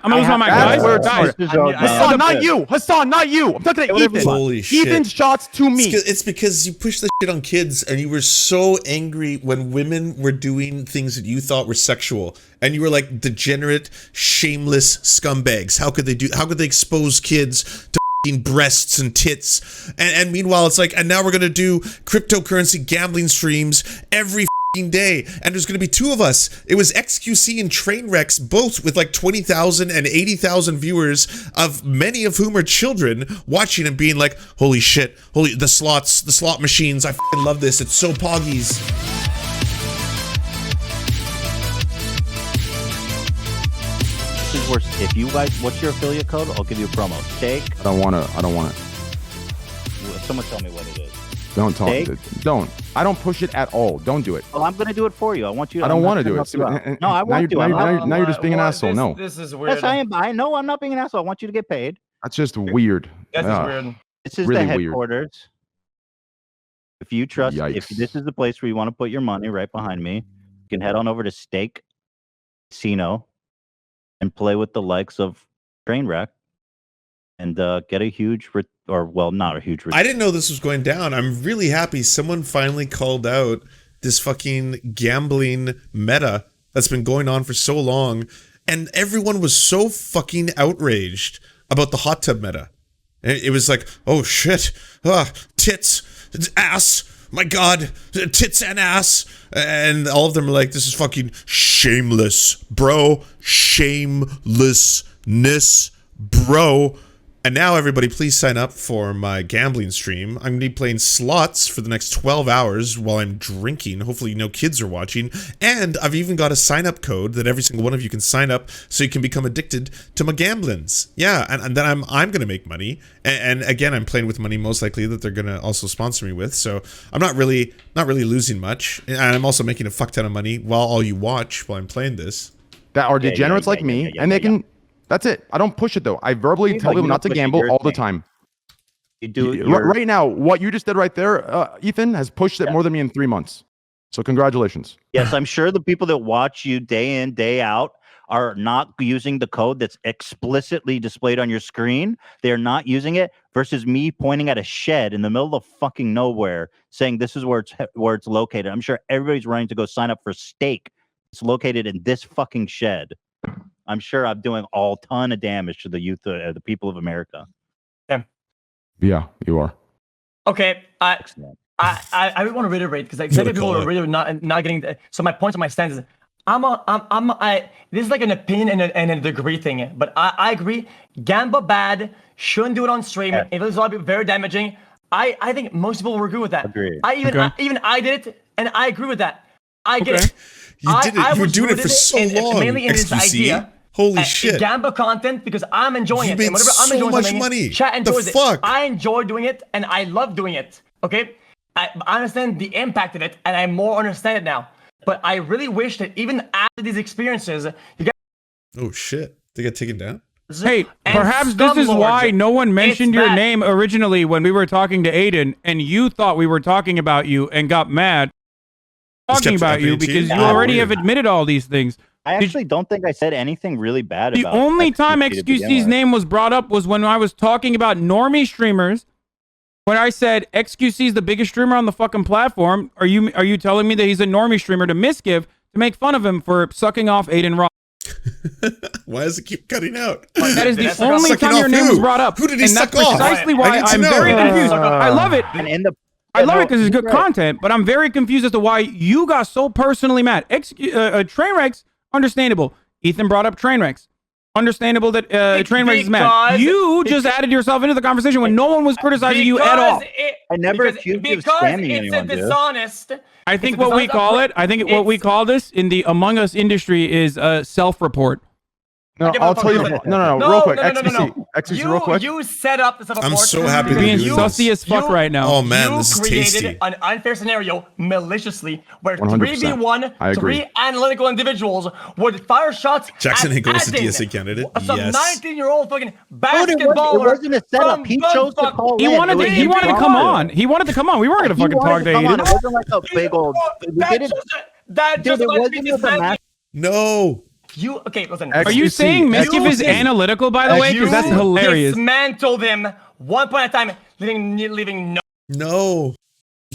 I'm gonna lose my mic, guys. Hasan, not you. Hasan, not you. I'm talking to Ethan. Holy shit. Ethan's shots to me. It's because you pushed the shit on kids, and you were so angry when women were doing things that you thought were sexual, and you were like degenerate, shameless scumbags. How could they do? How could they expose kids to breasts and tits? And meanwhile, it's like, and now we're gonna do cryptocurrency gambling streams every day, and there's gonna be 2 of us. It was xQc and Trainwrecks, both with like 20,000 and 80,000 viewers, of many of whom are children, watching and being like, holy shit, holy, the slot machines, I f***ing love this, it's so poggies. This is worse. If you guys, what's your affiliate code? I'll give you a promo. Steak. I don't want it. Someone tell me what it is. Don't talk. Don't. I don't push it at all. Don't do it. Well, I'm gonna do it for you. I want you. I don't want to do it. No, I want to. Now you're just being an asshole. No. This is weird. Yes, I am. I know I'm not being an asshole. I want you to get paid. That's just weird. This is weird. This is really the headquarters. Weird. If you trust, if this is the place where you want to put your money, right behind me, you can head on over to Steak Casino and play with the likes of Trainwreck and get a huge, not a huge. I didn't know this was going down. I'm really happy someone finally called out this fucking gambling meta that's been going on for so long, and everyone was so fucking outraged about the hot tub meta. It was like, oh shit, tits, ass, my god, tits and ass, and all of them are like, this is fucking shameless, bro, shamelessness, bro. And now everybody, please sign up for my gambling stream. I'm going to be playing slots for the next 12 hours while I'm drinking. Hopefully no kids are watching. And I've even got a sign-up code that every single one of you can sign up so you can become addicted to my gamblings. Yeah, and then I'm going to make money. And again, I'm playing with money most likely that they're going to also sponsor me with. So I'm not really losing much. And I'm also making a fuck ton of money while all you watch while I'm playing this. That are degenerates like me, and they can... That's it. I don't push it though. I verbally tell people not to gamble all the time. You do right now. What you just did right there, Ethan, has pushed it more than me in 3 months. So congratulations. Yes, I'm sure the people that watch you day in, day out are not using the code that's explicitly displayed on your screen. They're not using it versus me pointing at a shed in the middle of fucking nowhere saying this is where it's located. I'm sure everybody's running to go sign up for Steak. It's located in this fucking shed. I'm sure I'm doing all ton of damage to the youth, the people of America. Yeah, you are. Okay, I really want to reiterate because like many people are really not getting. So my point on my stance is, this is like an opinion and a degree thing, but I agree. Gamble bad, shouldn't do it on stream. If there's a lot of people very damaging, I think most people will agree with that. Agreed. Even I did it, and I agree with that. I get it. You did it. You were doing it for so long. Mainly in this idea. Holy shit. Gamble content because I'm enjoying it. You made so much money. Chat enjoys the fuck? It. I enjoy doing it and I love doing it. Okay? I understand the impact of it and I more understand it now. But I really wish that even after these experiences, you guys. Oh shit. They got taken down? Hey, perhaps this is why no one mentioned your name originally when we were talking to Aiden, and you thought we were talking about you and got mad talking about you because you already have admitted all these things. I actually don't think I said anything really bad about it. The only time xQc's name was brought up was when I was talking about normie streamers. When I said xQc is the biggest streamer on the fucking platform, are you telling me that he's a normie streamer to misgive to make fun of him for sucking off Aiden Ross? Why does it keep cutting out? That is the only time your name was brought up. Who did he suck off? And that's precisely why I'm very confused. I love it. I love it because it's good content, but I'm very confused as to why you got so personally mad. Trainwrecks, understandable. Ethan brought up Trainwrecks. Understandable that Trainwrecks is mad. You just added yourself into the conversation when no one was criticizing you at all. I never accused you of spamming anyone, dude. Dishonest. I think what we call it, what we call this in the Among Us industry is a self-report. No, I'll tell you. No, real quick. xQc, real quick. You set up this. I'm so happy you're being sussy as fuck right now. Oh man, this is tasty. You created an unfair scenario maliciously where 3v1, 3 analytical individuals would fire shots. Jackson Hinkle was a DSA candidate. Some Yes. 19-year-old fucking basketballer. It wasn't a setup. He chose to call He wanted to come on. He wanted to come on. We weren't gonna fucking talk to Aiden. It wasn't like a big old. That just wasn't with a match. No. You okay? Listen. Are you xQc, saying Mischief is xQc. analytical, by the way? Because that's hilarious. Dismantle them one point at a time, leaving no.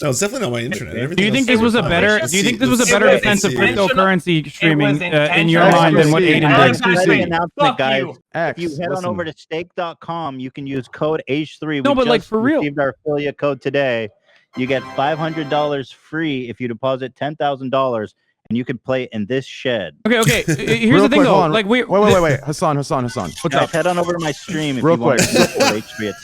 No, it's definitely not my internet. Do you think this was a better? Do you think this was a better defense of cryptocurrency streaming in your mind than what Aiden did? Exciting announcement, guys. X, If you head on over to stake.com, you can use code H3. No, but like for real. Received our affiliate code today. You get $500 free if you deposit $10,000, and you can play in this shed. Okay. Here's Real the thing, quick, though. hold on. Like, wait. Hassan. What's Guys, up? head on over to my stream if Real you want quick. to use code H3 at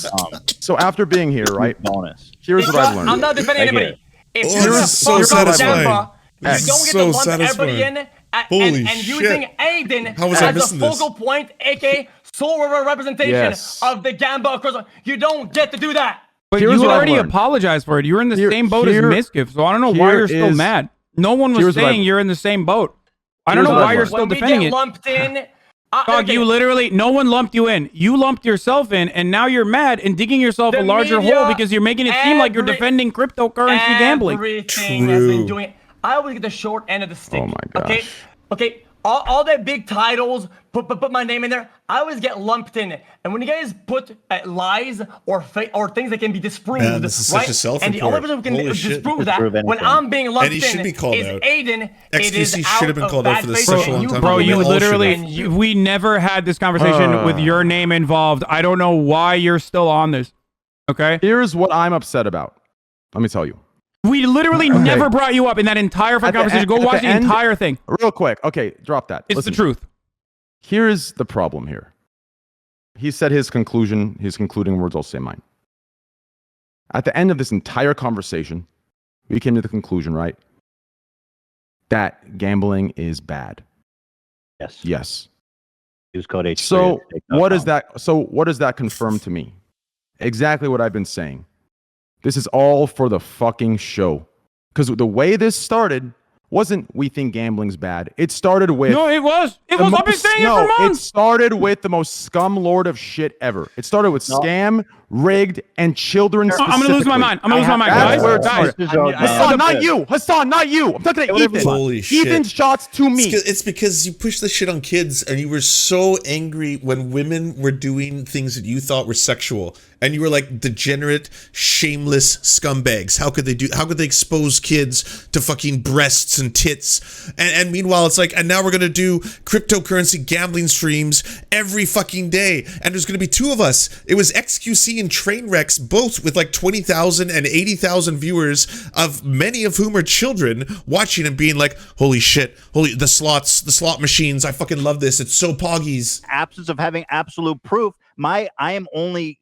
stake.com. So after being here, right? Bonus. Here's what I've learned. I'm not defending Right here. anybody. If Oh, you're this gonna is so fuck up satisfying. Jampa, you X. don't get So to lump satisfying. everybody in Holy and using shit. Aiden How was I as the missing this? focal point, aka sole representation Yes. of the Gamba across. You don't get to do that. But Here's you what I've already learned. apologized for it. You're in the same boat as here- Mischief, so I don't know why here you're still is- mad. No one was here's what saying I've- you're in the same boat. I don't Here's know what why I've you're learned. still When we defending get it. lumped in, Dog, okay, you literally, no one lumped you in. You lumped yourself in, and now you're mad and digging yourself The a larger media, hole because you're making it seem like you're every- defending cryptocurrency gambling. Everything has been True. doing. I always get the short end of the stick. Oh my Okay, gosh. okay. All that big titles, put my name in there. I always get lumped in. And when you guys put lies or things that can be disproved, Man, this is such right? a self-report. And the only person who can Holy shit. disprove that Disprove when anything. I'm being lumped And he in should be called is out. Aiden. It is xQc should have been out called of out for bad this faith, such a and long you- time Bro, ago. you We all should literally, have. you- we never had this conversation with your name involved. I don't know why you're still on this. Okay? Here's what I'm upset about. Let me tell you. We literally never brought you up in that entire At the conversation. end- Go at watch the the end- entire thing. Real quick. Okay, drop that. It's Listen, the truth. Here's the problem here. He said his conclusion, his concluding words, I'll say mine. At the end of this entire conversation, we came to the conclusion, right? That gambling is bad. Yes. Yes. Use code H3. So at stake.com. what does that confirm to me? Exactly what I've been saying. This is all for the fucking show. Because the way this started wasn't we think gambling's bad. It started with No, it was. It the was. I've been most- saying no, it for it months. started with the most scum lord of shit ever. It started with scam, rigged, and children. I'm gonna lose my mind. I'm gonna lose my mind, That's guys. where it Guys, started. Hassan, not you. Hassan, not you. I'm talking to Whatever Ethan. you want. Holy shit. Ethan's shots to me. It's because you push the shit on kids and you were so angry when women were doing things that you thought were sexual. And you were like degenerate, shameless scumbags. How could they expose kids to fucking breasts and tits? And meanwhile, it's like, and now we're going to do cryptocurrency gambling streams every fucking day. And there's going to be two of us. It was xQc and Trainwrecks, both with like 20,000 and 80,000 viewers, of many of whom are children, watching and being like, holy shit, the slot machines. I fucking love this. It's so poggies. Absence of having absolute proof. I am only,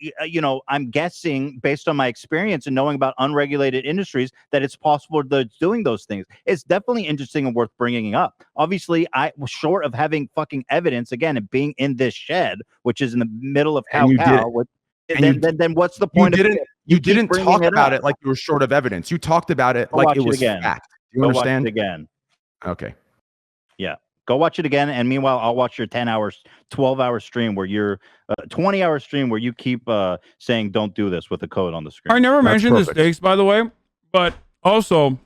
I'm guessing based on my experience and knowing about unregulated industries that it's possible they're doing those things. It's definitely interesting and worth bringing up. Obviously, I was short of having fucking evidence again and being in this shed, which is in the middle of And you did cow. Then what's the point of it? You keep didn't bringing talk it about up. it like you were short of evidence. You talked about it Go like watch it it was again. fact. You Go understand? watch it again. Okay. Yeah. Go watch it again. And meanwhile, I'll watch your 10 hours, 12-hour stream where you're 20-hour stream where you keep saying don't do this with the code on the screen. I never That's mentioned the perfect. stakes, by the way, but also,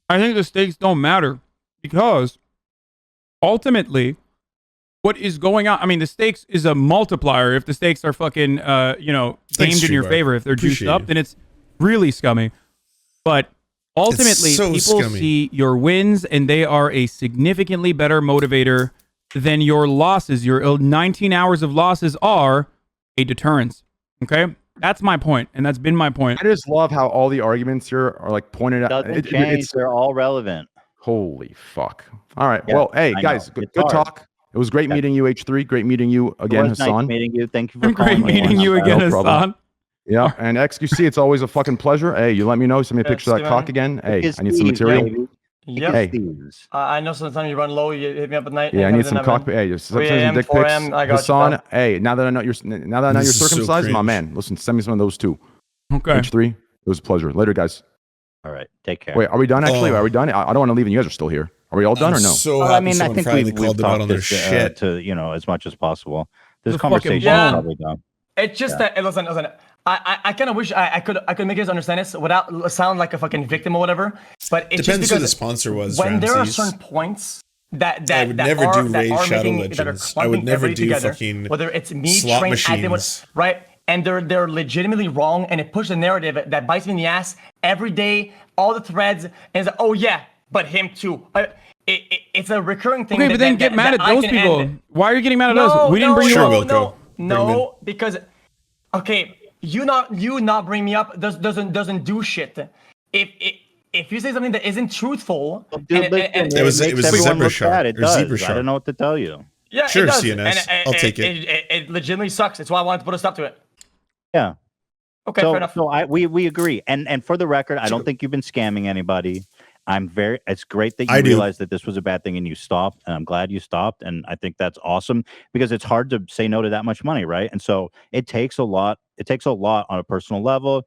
I think the stakes don't matter because ultimately, what is going on? I mean, the stakes is a multiplier. If the stakes are fucking, Thanks, gamed in your Streetbar. favor, if they're juiced Appreciate up, it. then it's really scummy. But ultimately, so people scummy. see your wins and they are a significantly better motivator than your losses. Your 19 hours of losses are a deterrence. Okay? That's my point, and that's been my point. I just love how all the arguments here are like pointed out. Doesn't change. They're all relevant. Holy fuck. All right. Yeah, well, hey, I guys, know. good It's hard. talk. It was great Yeah. meeting you, H3. Great meeting you again, It was Hassan. nice meeting you. Thank you for Great calling me. meeting you again, No problem. Hasan. Yeah, and xQc, it's always a fucking pleasure. Hey, you let me know. Send me a Yeah, picture of that Steven. cock again. Hey, It's I need some Steve, material. baby. Yep. Hey. Steve's. I know sometimes you run low. You hit me up at night. Yeah, I Hey, need how some does it cock. happen? Hey, just 3 send me some a.m., dick 4 pics. a.m., I got you, Hassan, pal. hey, now that I know you're This is so circumcised, my cringe. man. Listen, send me some of those too. Okay. H3, it was a pleasure. Later, guys. All right. Take care. Wait, are we done? Actually, Oh. are we done? I don't want to leave, and you guys are still here. Are we all done or no? So Well, happy I mean, I someone think finally we've called them out talked on their this shit. to as much as possible. This The fucking conversation bomb. is probably done. It's just that listen. I kind of wish I could make you guys understand this without sound like a fucking victim or whatever. But it's Depends just who the because sponsor was. when there are Ramses. certain points I would never do Raid Shadow Legends. I would never do together, fucking whether it's me, slot Train, machines. right? And they're legitimately wrong, and it pushes a narrative that bites me in the ass every day, all the threads, and it's like, oh yeah, but him too. It's a recurring thing. Okay, but then get mad at those people. Why are you getting mad at us? We didn't bring you up. No, because okay, you not bring me up doesn't do shit. If you say something that isn't truthful, it was Zebra Shark or Zebra Shark. I don't know what to tell you. Yeah, sure, it does. CNS. I'll take it. It legitimately sucks. That's why I wanted to put a stop to it. Yeah. Okay, fair enough. So we agree. And for the record, I don't think you've been scamming anybody. It's great that you realized that this was a bad thing and you stopped, and I'm glad you stopped. And I think that's awesome because it's hard to say no to that much money, right? And so it takes a lot. It takes a lot on a personal level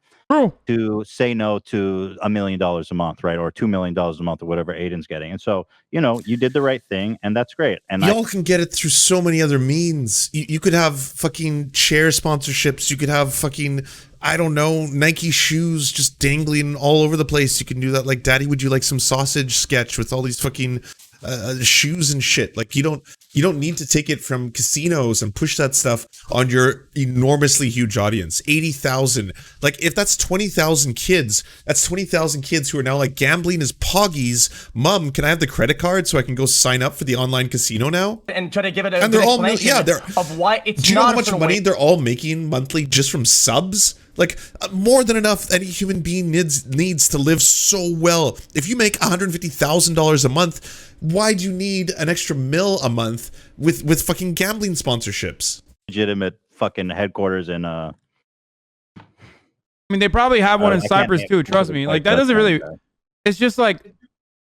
to say no to $1 million a month, right? Or $2 million a month or whatever Aiden's getting. And so, you did the right thing, and that's great. And y'all can get it through so many other means. You could have fucking chair sponsorships. You could have fucking, I don't know, Nike shoes just dangling all over the place. You can do that. Like, Daddy, would you like some sausage sketch with all these fucking shoes and shit? Like, you don't need to take it from casinos and push that stuff on your enormously huge audience. 80,000. Like, if that's 20,000 kids, that's 20,000 kids who are now like, gambling is poggies. Mom, can I have the credit card so I can go sign up for the online casino now? And try to give it a and they're all of why it's. Do you know how much money they're all making monthly just from subs? Like, more than enough any human being needs to live so well. If you make $150,000 a month, why do you need an extra mil a month with fucking gambling sponsorships? Legitimate fucking headquarters in I mean, they probably have one in Cyprus too. Trust me. Like, that doesn't really. It's just like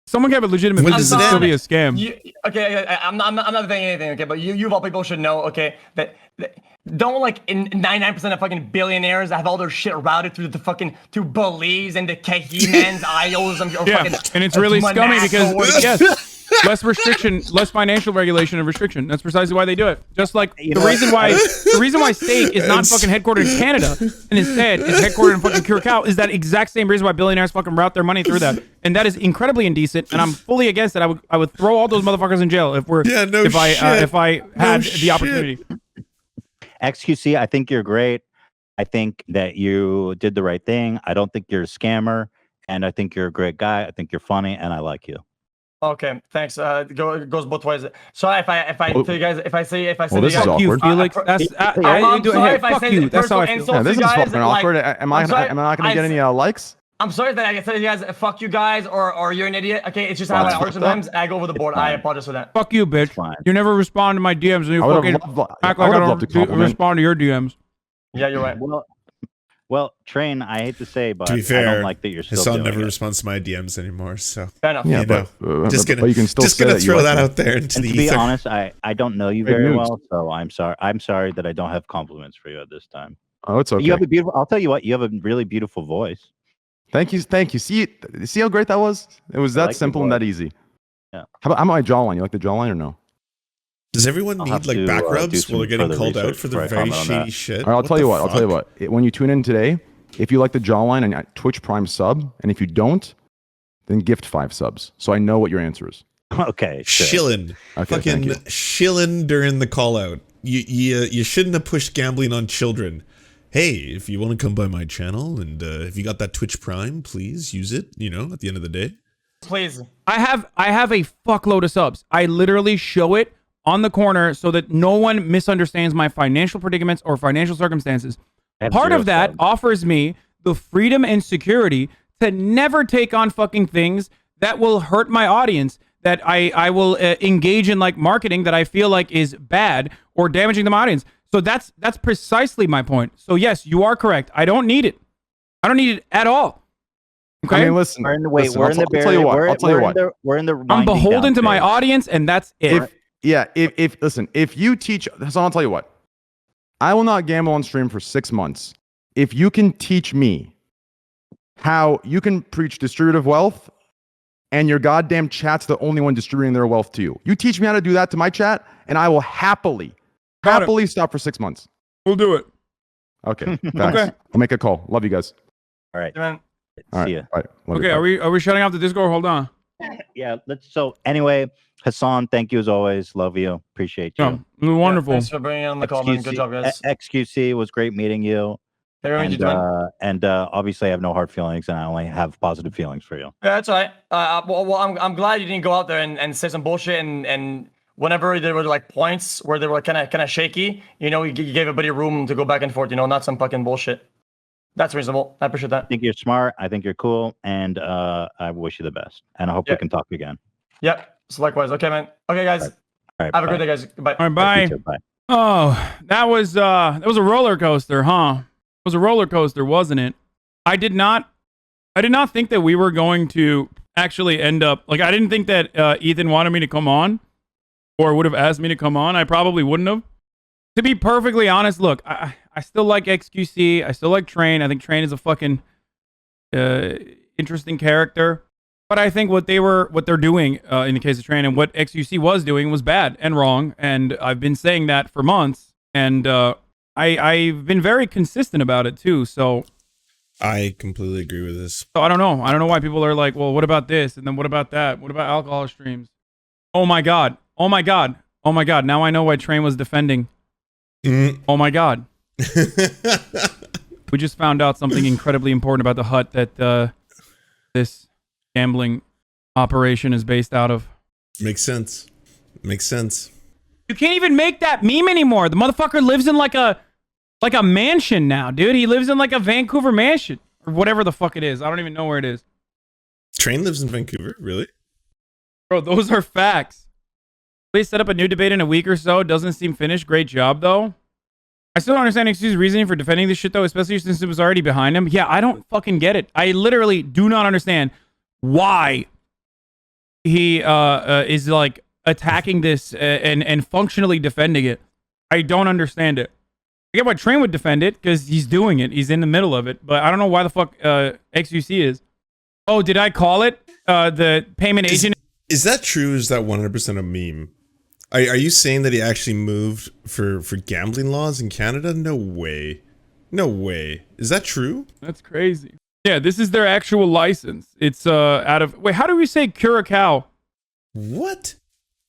someone can have a legitimate business and still be a scam. I'm not saying anything. Okay, but you of all people should know. Okay, that don't like in 99% of fucking billionaires have all their shit routed through the fucking through Belize and the Caymans, Isles, and and it's really scummy because less restriction, less financial regulation and restriction. That's precisely why they do it. Just like the reason why steak is not fucking headquartered in Canada and instead is headquartered in fucking Curacao is that exact same reason why billionaires fucking route their money through that. And that is incredibly indecent. And I'm fully against it. I would throw all those motherfuckers in jail if I had the opportunity. xQc, I think you're great. I think that you did the right thing. I don't think you're a scammer, and I think you're a great guy. I think you're funny, and I like you. Okay, thanks. It goes both ways. Sorry if I tell you guys if I say this is awkward. Felix. That's I'm sorry if I say you. That's how I feel. Yeah, this is fucking awkward. Am I not gonna get any likes? I'm sorry that I said you guys fuck you guys or you're an idiot. Okay, it's just how I work sometimes. I go over the board. I apologize for that. Fuck you, bitch. You never respond to my DMs and you fucking act like I don't respond to your DMs. Yeah, you're right. Well, Train, I hate to say, but to be fair, I don't like that you're still Hasan doing never it. responds to my DMs anymore. So fair enough. Yeah, but you can still throw that out there into the ether. To be honest, I don't know you very well, so I'm sorry. I'm sorry that I don't have compliments for you at this time. Oh, it's okay. You have a beautiful. I'll tell you what. You have a really beautiful voice. Thank you. See how great that was? It was that simple and that easy. Yeah. How about my jawline? You like the jawline or no? Does everyone need like back rubs while they're getting called out for their very shady shit? All right, I'll tell you what. When you tune in today, if you like the jawline and Twitch Prime sub, and if you don't, then gift 5 subs. So I know what your answer is. Okay. Shilling. Okay, fucking shilling during the call out. You shouldn't have pushed gambling on children. Hey, if you want to come by my channel and if you got that Twitch Prime, please use it, at the end of the day. Please. I have a fuckload of subs. I literally show it on the corner so that no one misunderstands my financial predicaments or financial circumstances. Part of that offers me the freedom and security to never take on fucking things that will hurt my audience, that I will engage in like marketing that I feel like is bad or damaging to my audience. So that's precisely my point. So yes, you are correct. I don't need it. I don't need it at all. Okay. I mean, listen. We're in the I'm beholden to my audience, and that's it. If you teach, so I'll tell you what. I will not gamble on stream for 6 months. If you can teach me how you can preach distributive wealth and your goddamn chat's the only one distributing their wealth to you. You teach me how to do that to my chat, and I will happily stop for 6 months. We'll do it. Okay. Okay. I'll make a call. Love you guys. All right. All right. See ya. All right. Okay. Are we shutting off the Discord? Hold on. Yeah. So anyway, Hasan, thank you as always. Love you. Appreciate you. Yeah, it was wonderful. Thanks for bringing on the call, man. Good job, guys. XQC was great meeting you. And obviously, I have no hard feelings, and I only have positive feelings for you. Yeah, that's all right. Well, I'm glad you didn't go out there and say some bullshit. And whenever there were like points where they were kind of shaky, you know, you gave everybody room to go back and forth. You know, not some fucking bullshit. That's reasonable. I appreciate that. I think you're smart. I think you're cool, and I wish you the best. And I hope we can talk again. Yep. So likewise. Okay, man. Okay, guys. All right, have a good day, guys. Bye. All right, bye. Bye. Oh, that was a roller coaster, huh? It was a roller coaster, wasn't it? I did not think that we were going to actually end up like I didn't think that Ethan wanted me to come on or would have asked me to come on. I probably wouldn't have. To be perfectly honest, look, I still like xQc. I still like Train. I think Train is a fucking interesting character. But I think what they're doing in the case of Train and what xQc was doing was bad and wrong. And I've been saying that for months. And I've been very consistent about it too. So I completely agree with this. So I don't know. I don't know why people are like, well, what about this? And then what about that? What about alcohol streams? Oh my God. Oh my God. Oh my God. Now I know why Train was defending. Oh my God. We just found out something incredibly important about the hut that this gambling operation is based out of. Makes sense. Makes sense. You can't even make that meme anymore. The motherfucker lives in like a mansion now, dude. He lives in like a Vancouver mansion or whatever the fuck it is. I don't even know where it is. Train lives in Vancouver? Really? Bro, those are facts. Please set up a new debate in a week or so. Doesn't seem finished. Great job, though. I still don't understand xQc's reasoning for defending this shit, though, especially since it was already behind him. Yeah, I don't fucking get it. I literally do not understand why he is like attacking this and functionally defending it. I don't understand it. I get why Train would defend it because he's doing it. He's in the middle of it. But I don't know why the fuck xQc is. Oh, did I call it? The payment agent. Is that true? Is that 100% a meme? Are you saying that he actually moved for gambling laws in Canada? No way. No way. Is that true? That's crazy. Yeah, this is their actual license. It's out of... Wait, how do we say Curacao? What?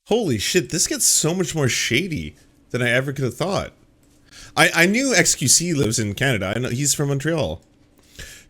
Holy shit, this gets so much more shady than I ever could have thought. I knew xQc lives in Canada. I know he's from Montreal.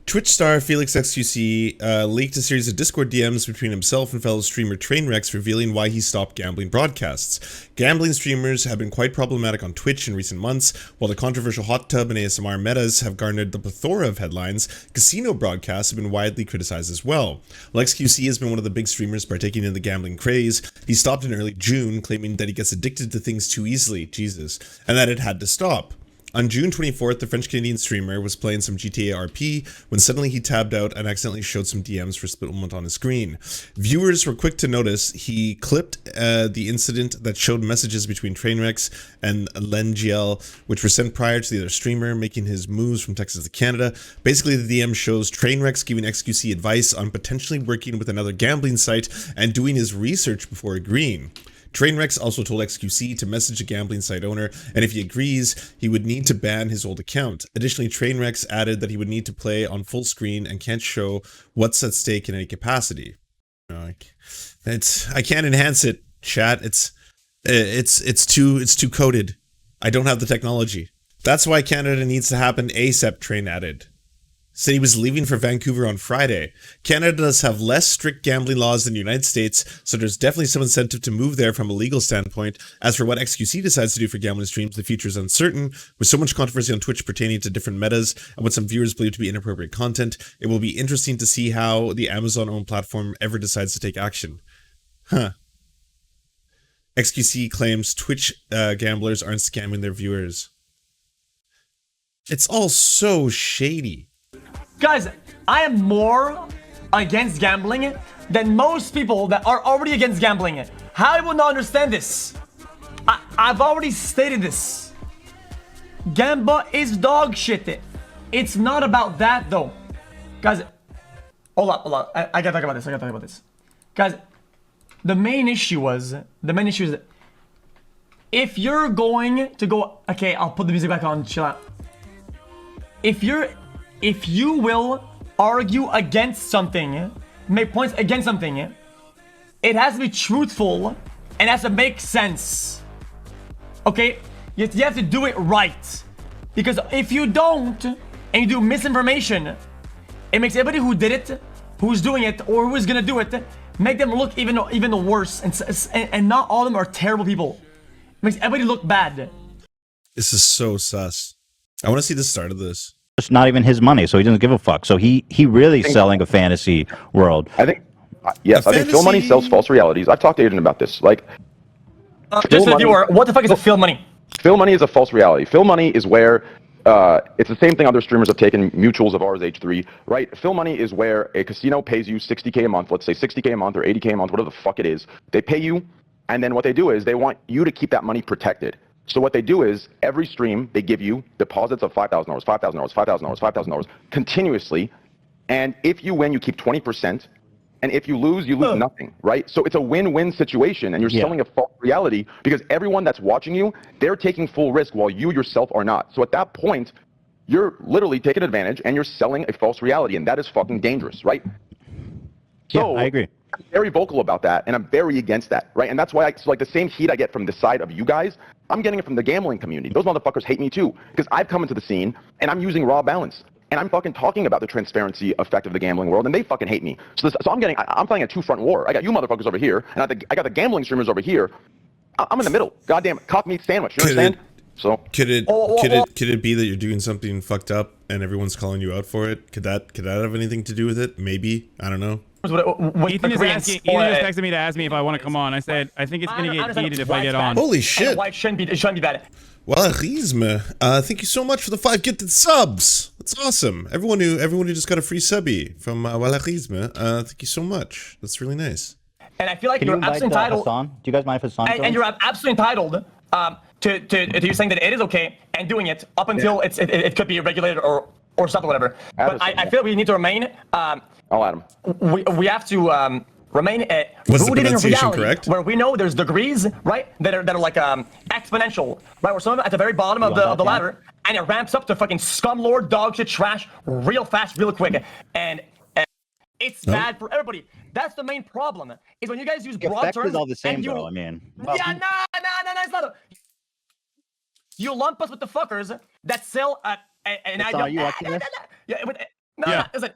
Twitch star Felix xQc leaked a series of Discord DMs between himself and fellow streamer Trainwreck revealing why he stopped gambling broadcasts. Gambling streamers have been quite problematic on Twitch in recent months, while the controversial hot tub and ASMR metas have garnered the plethora of headlines. Casino broadcasts have been widely criticized as well. While xQc has been one of the big streamers partaking in the gambling craze, he stopped in early June, claiming that he gets addicted to things too easily, Jesus, and that it had to stop. On June 24th, the French-Canadian streamer was playing some GTA RP when suddenly he tabbed out and accidentally showed some DMs for a split moment on his screen. Viewers were quick to notice he clipped the incident that showed messages between Trainwreck and Lengiel, which were sent prior to the other streamer making his moves from Texas to Canada. Basically, the DM shows Trainwreck giving xQc advice on potentially working with another gambling site and doing his research before agreeing. Trainwreck also told xQc to message a gambling site owner, and if he agrees, he would need to ban his old account. Additionally, Trainwreck added that he would need to play on full screen and can't show what's at stake in any capacity. I can't enhance it, chat. It's too coded. I don't have the technology. That's why Canada needs to happen ASAP, Train added. Said he was leaving for Vancouver on Friday. Canada does have less strict gambling laws than the United States, so there's definitely some incentive to move there from a legal standpoint. As for what xQc decides to do for gambling streams, the future is uncertain. With so much controversy on Twitch pertaining to different metas and what some viewers believe to be inappropriate content, it will be interesting to see how the Amazon-owned platform ever decides to take action. Huh. xQc claims Twitch gamblers aren't scamming their viewers. It's all so shady. Guys, I am more against gambling than most people that are already against gambling. How I will not understand this? I've already stated this. Gamba is dog shit. It's not about that though. Guys, hold up. I gotta talk about this. Guys, the main issue is if you're going to go, okay, I'll put the music back on, chill out. If you will argue against something, make points against something, it has to be truthful and it has to make sense. Okay, you have to do it right, because if you don't and you do misinformation, it makes everybody who did it, who's doing it, or who is gonna do it, make them look even worse. And not all of them are terrible people. It makes everybody look bad. This is so sus. I want to see the start of this. It's not even his money, so he doesn't give a fuck. So he really selling a fantasy world. I think, yes, I think Phil Money sells false realities. I've talked to Aiden about this. Like, Just a viewer, what the fuck is a Phil Money? Phil Money is a false reality. Phil Money is where it's the same thing other streamers have taken mutuals of ours, H3, right? Phil Money is where a casino pays you 60K a month, let's say 60K a month or 80K a month, whatever the fuck it is. They pay you, and then what they do is they want you to keep that money protected. So what they do is every stream, they give you deposits of $5,000, $5,000, $5,000, $5,000 continuously. And if you win, you keep 20%. And if you lose nothing, right? So it's a win-win situation, and you're selling a false reality because everyone that's watching you, they're taking full risk while you yourself are not. So at that point, you're literally taking advantage and you're selling a false reality, and that is fucking dangerous, right? So I agree. I'm very vocal about that, and I'm very against that, right? And that's why, so like the same heat I get from the side of you guys, I'm getting it from the gambling community. Those motherfuckers hate me too, because I've come into the scene and I'm using raw balance. And I'm fucking talking about the transparency effect of the gambling world, and they fucking hate me. So I'm playing a two-front war. I got you motherfuckers over here, and I got the gambling streamers over here. I'm in the middle. Goddamn cock meat sandwich. You understand? Could it be that you're doing something fucked up and everyone's calling you out for it? Could that have anything to do with it? Maybe. I don't know. Ethan just texted me to ask me if I want to come on. I said I think it's gonna get heated if I get on. Holy shit! Why it shouldn't be bad. Well, HARASSMENT, thank you so much for the 5 gifted subs. That's awesome. Everyone who just got a free subby from HARASSMENT, thank you so much. That's really nice. And I feel like you're absolutely entitled. Hasan? Do you guys mind if Hasan and you're absolutely entitled to you saying that it is okay and doing it up until it could be regulated or something, whatever. But I feel we need to remain. I'll add him. We have to remain Was the rooted in pronunciation reality, correct? where we know there's degrees, right, that are like exponential, right, where some of them at the very bottom of the ladder, and it ramps up to fucking scumlord, dog shit, trash, real fast, real quick, and it's bad for everybody. That's the main problem. Is when you guys use broad terms. Is all the same, and though. I mean, no, it's not. You lump us with the fuckers that sell and I don't. You watching this? Listen.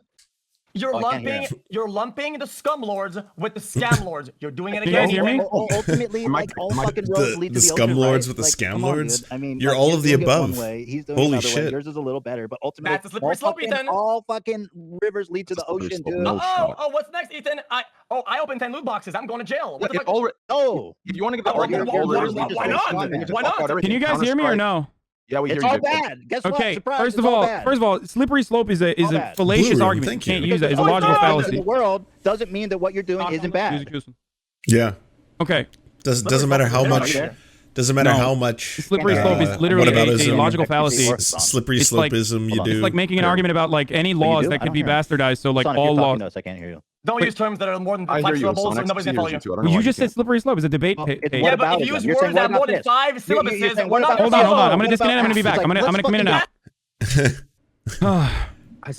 You're lumping the scumlords with the scamlords. You're doing it again. Can you guys hear me? Ultimately, like all fucking roads lead to the ocean, scumlords right? with the Like, scamlords? I mean, you're like, all of the doing it one above. way, he's doing Holy another way. shit. Yours is a little better, but ultimately, That's a slippery slope, Ethan. All fucking rivers lead to the ocean, dude. What's next, Ethan? I opened 10 loot boxes. I'm going to jail. What the fuck? If you want to get the argument, Why not? Can you guys hear me or no? Yeah, we hear It's you. all bad. Guess what? Okay, Surprise, first it's of all, slippery slope is a bad. fallacious Blue room, argument. thank You can't you. use that. It's a logical in fallacy. the world doesn't mean that what you're doing isn't bad. Yeah. Okay. Doesn't matter how much. Doesn't matter how much. Slippery slope is literally a logical fallacy. Slippery It's like- slopeism you do. It's like making an argument about like any laws that could be bastardized. So like all laws. I can't hear you. Don't use terms that are more than I 5 hear you, syllables, Hasan. so nobody's gonna follow you. Well, you just said slippery slope. It's a debate. Yeah, but if you use words that have more than 5 syllables, we're not Hold gonna on. follow. I'm gonna disconnect. I'm gonna be back. I'm gonna come in and out.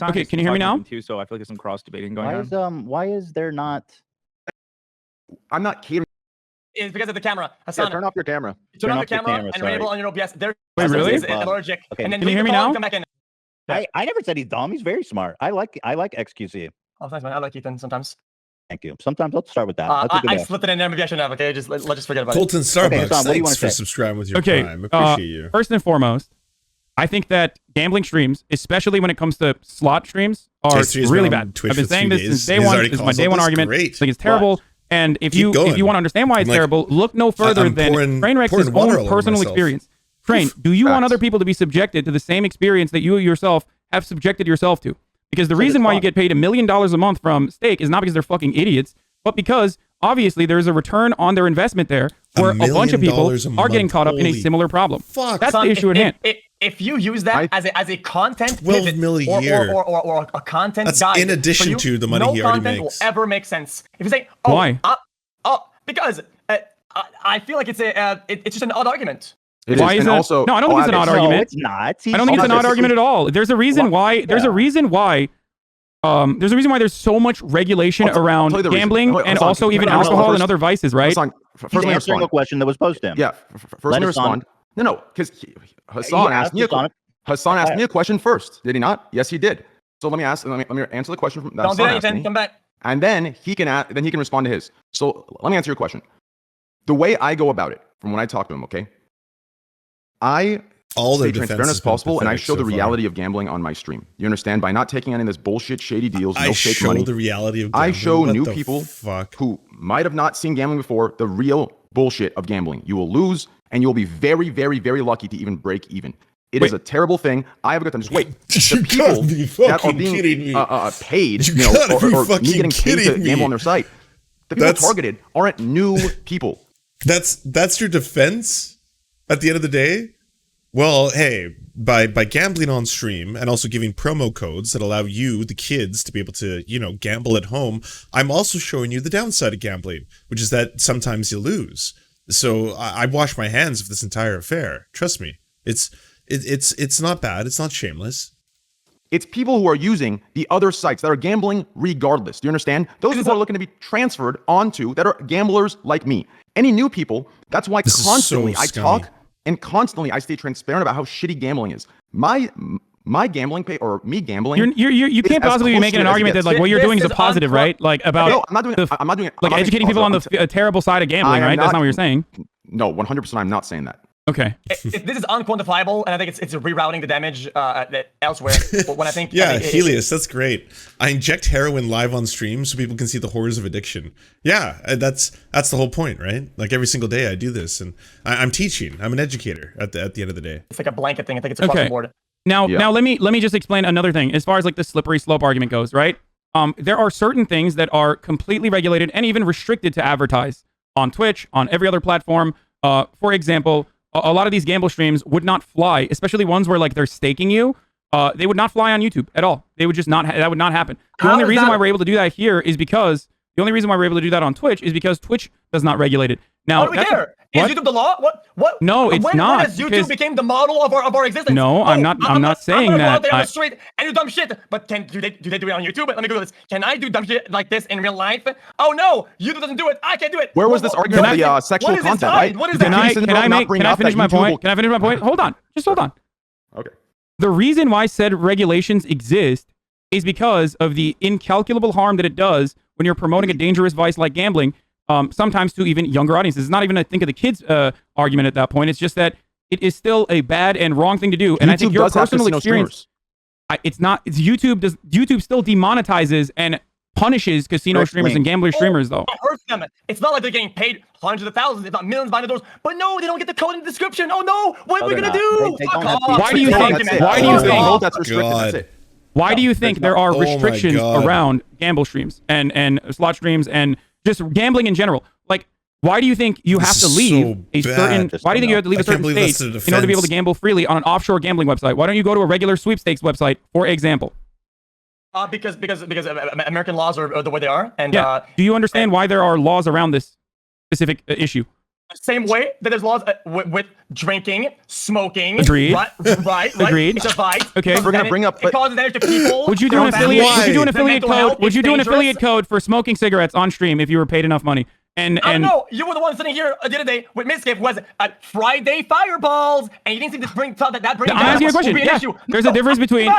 Okay, can you hear me now? Too, so I feel like there's some cross debating going on. Why is there not? I'm not kidding. It's because of the camera. Yeah, Hasan, turn off your camera. turn off your your camera camera, and sorry. enable on your OBS. There, Wait, really? Is allergic. Okay. And then Can you leave hear the me call now? and come back in. I never said he's dumb. He's very smart. I like xQc. Oh, thanks, man. I like Ethan sometimes. Thank you. Sometimes let's start with that. That's a good I one. slipped it in there. Maybe I shouldn't have. Okay, let's just forget about Colton it. Starbucks, Okay, Hasan, what do you wanna thanks for say? subscribing with your Okay. Prime. Appreciate you. First and foremost, I think that gambling streams, especially when it comes to slot streams, are H3 has really been on bad. Twitch I've been for saying 3 this since days. day He's one. already This is my calls day out one this. argument. Great. I think it's terrible. And if you going. want to understand why it's I'm like- terrible, look no further I'm than pouring Trainwreck's water all own over personal myself. experience. Train, do you want Facts. other people to be subjected to the same experience that you yourself have subjected yourself to? Because the reason why you get paid $1 million a month from stake is not because they're fucking idiots, but because obviously there's a return on their investment there, where a bunch of people $1 million are getting month. caught up in a Holy similar problem. fuck. That's the Son, issue at hand. If you use that as a content 12 pivot mil a or, year. or a content That's guide in addition for you, to the money no he already content makes. will ever make sense. If you say, oh, Why? Because I feel like it's just an odd argument. It Why is. is And it? also, No, I don't think it's an odd No, argument. it's not. I don't think it's an odd argument at all. There's a reason why. There's a reason why. There's so much regulation around I'll tell you the reason. gambling Wait, and Hasan, also even can I- alcohol first- and other vices, right? Hasan, First, He's let me answering respond. a question that was posed to him. Yeah, first let me respond. No, because Hasan asked me a question first. Did he not? Yes, he did. So let me answer the question that Don't do Hasan that, asked Ethan. me, Come back. and then he can respond to his. So let me answer your question. The way I go about it, from when I talk to him, okay, I stay transparent as possible, and I show the reality of gambling on my stream. You understand? By not taking any of this bullshit, shady deals, no fake money. I show the reality of gambling. I show new people who might have not seen gambling before the real bullshit of gambling. You will lose, and you'll be very, very, very lucky to even break even. It is a terrible thing. I have a good time. Just wait. The people that are being paid, or me getting paid to gamble on their site, the people targeted aren't new people. That's your defense at the end of the day? Well, hey, by gambling on stream and also giving promo codes that allow you, the kids, to be able to, gamble at home, I'm also showing you the downside of gambling, which is that sometimes you lose. So I wash my hands of this entire affair. Trust me. It's not bad. It's not shameless. It's people who are using the other sites that are gambling regardless. Do you understand? Those people are looking to be transferred onto that are gamblers like me. Any new people, that's why constantly I talk and constantly I stay transparent about how shitty gambling is. My gambling pay or me gambling. You can't possibly be making an argument that like what you're doing is a positive, right? Like about no, I'm not doing it. Like educating people on the terrible side of gambling, right? That's not what you're saying. No, 100%. I'm not saying that. Okay. This is unquantifiable, and I think it's rerouting the damage elsewhere. When I think Helios, that's great. I inject heroin live on stream so people can see the horrors of addiction. Yeah, that's the whole point, right? Like every single day I do this, and I'm teaching. I'm an educator at the end of the day. It's like a blanket thing. I think it's across the board. Now let me just explain another thing as far as like the slippery slope argument goes, right? There are certain things that are completely regulated and even restricted to advertise on Twitch, on every other platform. For example, a lot of these gamble streams would not fly, especially ones where like they're staking you. They would not fly on YouTube at all. They would just not. That would not happen. The only reason why we're able to do that here is because the only reason why we're able to do that on Twitch is because Twitch does not regulate it. Now, how do we care? Is YouTube the law? What? No, it's not. When has YouTube became the model of our existence? No, I'm not saying that. Out there on the street and do dumb shit. But do they do it on YouTube? Let me Google this. Can I do dumb shit like this in real life? Oh no, YouTube doesn't do it. I can't do it. Where was this argument of the sexual content? Right? What is Can that? Can I finish my point? Can I finish my point? Hold on. Just hold on. Okay. The reason why said regulations exist is because of the incalculable harm that it does when you're promoting a dangerous vice like gambling. Sometimes to even younger audiences. It's not even, I think, of the kids' argument at that point. It's just that it is still a bad and wrong thing to do. And I think your personal experience, it's not. It's YouTube still demonetizes and punishes casino streamers and gambler streamers, though. It hurts them. It's not like they're getting paid hundreds of thousands, if not millions behind the doors. But no, they don't get the code in the description. Oh no, what are we gonna do? Why do you think? Why do you think there are restrictions around gamble streams and slot streams and just gambling in general? Like, why do you think you have to leave a certain? Why do you think you have to leave a certain state in order to be able to gamble freely on an offshore gambling website? Why don't you go to a regular sweepstakes website, for example? Because American laws are the way they are, and do you understand why there are laws around this specific issue? Same way that there's laws with drinking, smoking. Agreed. Right. Agreed. It's a vice. Okay, we're gonna bring up. It causes damage to people. Would you do an affiliate? Would you do an affiliate code? Would you do an affiliate code for smoking cigarettes on stream if you were paid enough money? And I don't know. You were the one sitting here the other day with Miskiff was Friday Fireballs, and you didn't seem to bring that brings. I'm asking you a question. Yeah. There's a difference between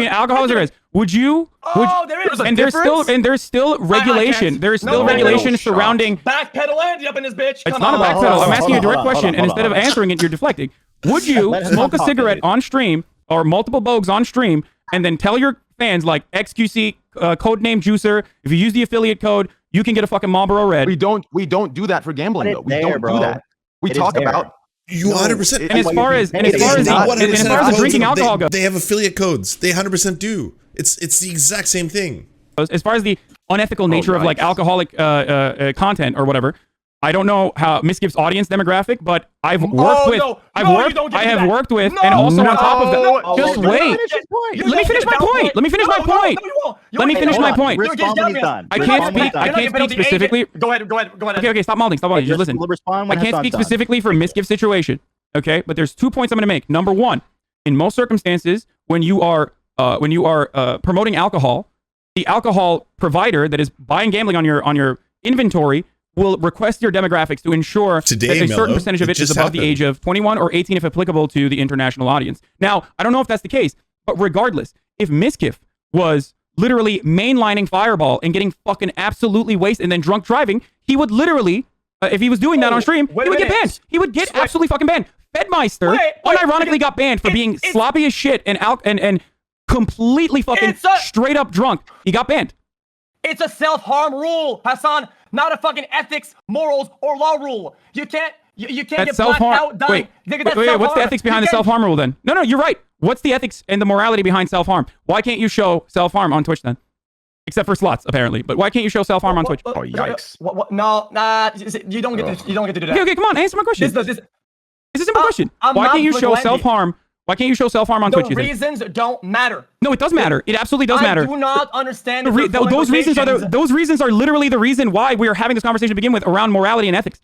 alcohol and cigarettes. Would you? There is. And there's still regulation. There's still regulation surrounding. Backpedal Andy up in this bitch. It's not a backpedal. I'm asking you a direct question, and instead of answering it, you're deflecting. Would you smoke a cigarette on stream or multiple bogues on stream, and then tell your fans like xQc codename Juicer, if you use the affiliate code, you can get a fucking Marlboro Red. We don't do that for gambling though. We don't do that. We talk about you 100%. And as far as the drinking alcohol goes, they have affiliate codes. They 100% do. It's the exact same thing. As far as the unethical nature of like alcoholic content or whatever, I don't know how Miskiff's audience demographic, but I've worked with, and also on top of that, just wait. Let me finish my point. Let me finish my point. I can't speak specifically. Go ahead. Okay, stop mouthing. Just listen. I can't speak specifically for Miskiff's situation. Okay, but there's 2 points I'm going to make. Number one, in most circumstances, when you are promoting alcohol, the alcohol provider that is buying gambling on your inventory will request your demographics to ensure Today, that a certain Mello, percentage of it it is just above the happened. age of 21 or 18 if applicable to the international audience. Now, I don't know if that's the case, but regardless, if Miskiff was literally mainlining Fireball and getting fucking absolutely wasted and then drunk driving, he would literally, if he was doing that on stream, he would get banned. He would get absolutely fucking banned. Fedmeister unironically got banned for being sloppy as shit and completely fucking straight up drunk. He got banned. It's a self-harm rule, Hasan, not a fucking ethics, morals, or law rule. You can't get blacked out dying. Wait, what's the ethics behind the self-harm rule then? No, you're right. What's the ethics and the morality behind self-harm? Why can't you show self-harm on Twitch then? Except for slots, apparently. But why can't you show self-harm on Twitch? Oh, yikes. No, you don't get to do that. Okay, come on, answer my question. It's a simple question. I'm Why not can't you show vigilante. self-harm? Why can't you show self-harm on Twitch? The reasons don't matter. No, it does matter. It absolutely does matter. I do not understand Those reasons are literally the reason why we are having this conversation to begin with around morality and ethics.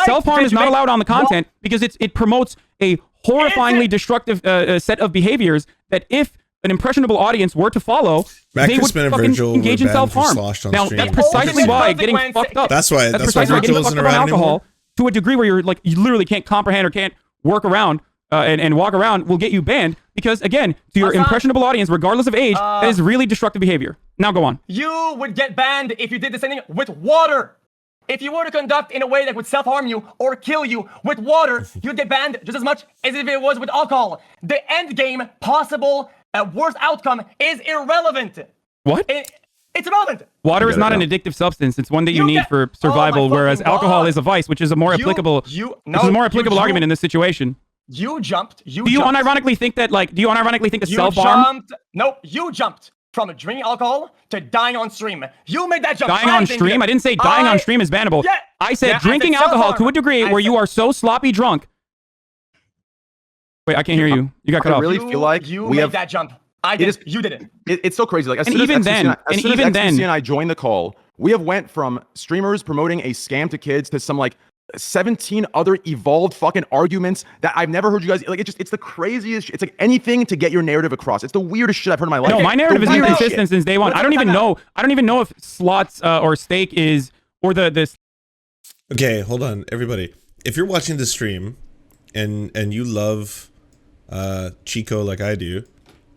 Self-harm is not allowed on the content because it promotes a horrifyingly destructive set of behaviors that if an impressionable audience were to follow, they would fucking engage in self-harm. Now, that's precisely why getting fucked up. That's why getting fucked up on alcohol to a degree where you're like, you literally can't comprehend or can't work around and walk around will get you banned because, again, to your impressionable audience, regardless of age, that is really destructive behavior. Now go on. You would get banned if you did the same thing with water. If you were to conduct in a way that would self-harm you or kill you with water, you'd get banned just as much as if it was with alcohol. The end game possible worst outcome is irrelevant. What? It's irrelevant. Water is not an addictive substance. It's one that you need for survival, whereas alcohol is a vice, which is a more applicable argument in this situation. You jumped. Do you unironically think that self-harm? Nope, you jumped from drinking alcohol to dying on stream. You made that jump. Dying on stream? I didn't say dying on stream is bannable. Yeah, I said drinking alcohol to a degree where you are so sloppy drunk. Wait, I can't hear you. You got cut off. I really feel like you made that jump. I did. You did it. It's so crazy. Like, as And soon as even XQC then- as and soon as even XQC then- and I joined the call, we have went from streamers promoting a scam to kids to some like 17 other evolved fucking arguments that I've never heard you guys like. It's the craziest shit. It's like anything to get your narrative across. It's the weirdest shit I've heard in my life. No, my narrative has been weirdest consistent shit. since day one. I don't even know if slots or stake is or the Okay, hold on, everybody. If you're watching the stream and you love Chico like I do,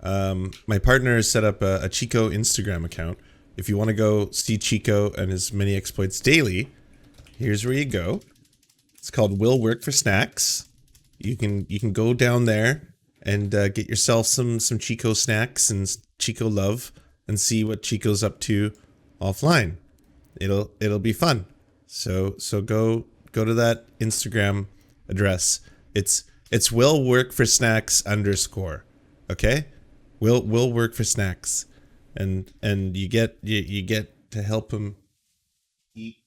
my partner has set up a Chico Instagram account. If you want to go see Chico and his many exploits daily, here's where you go. It's called Will Work for Snacks. You can go down there and get yourself some Chico snacks and Chico love and see what Chico's up to offline. It'll be fun. So go to that Instagram address. It's Will Work for Snacks _. Okay? Will Work for Snacks. And you get to help him eat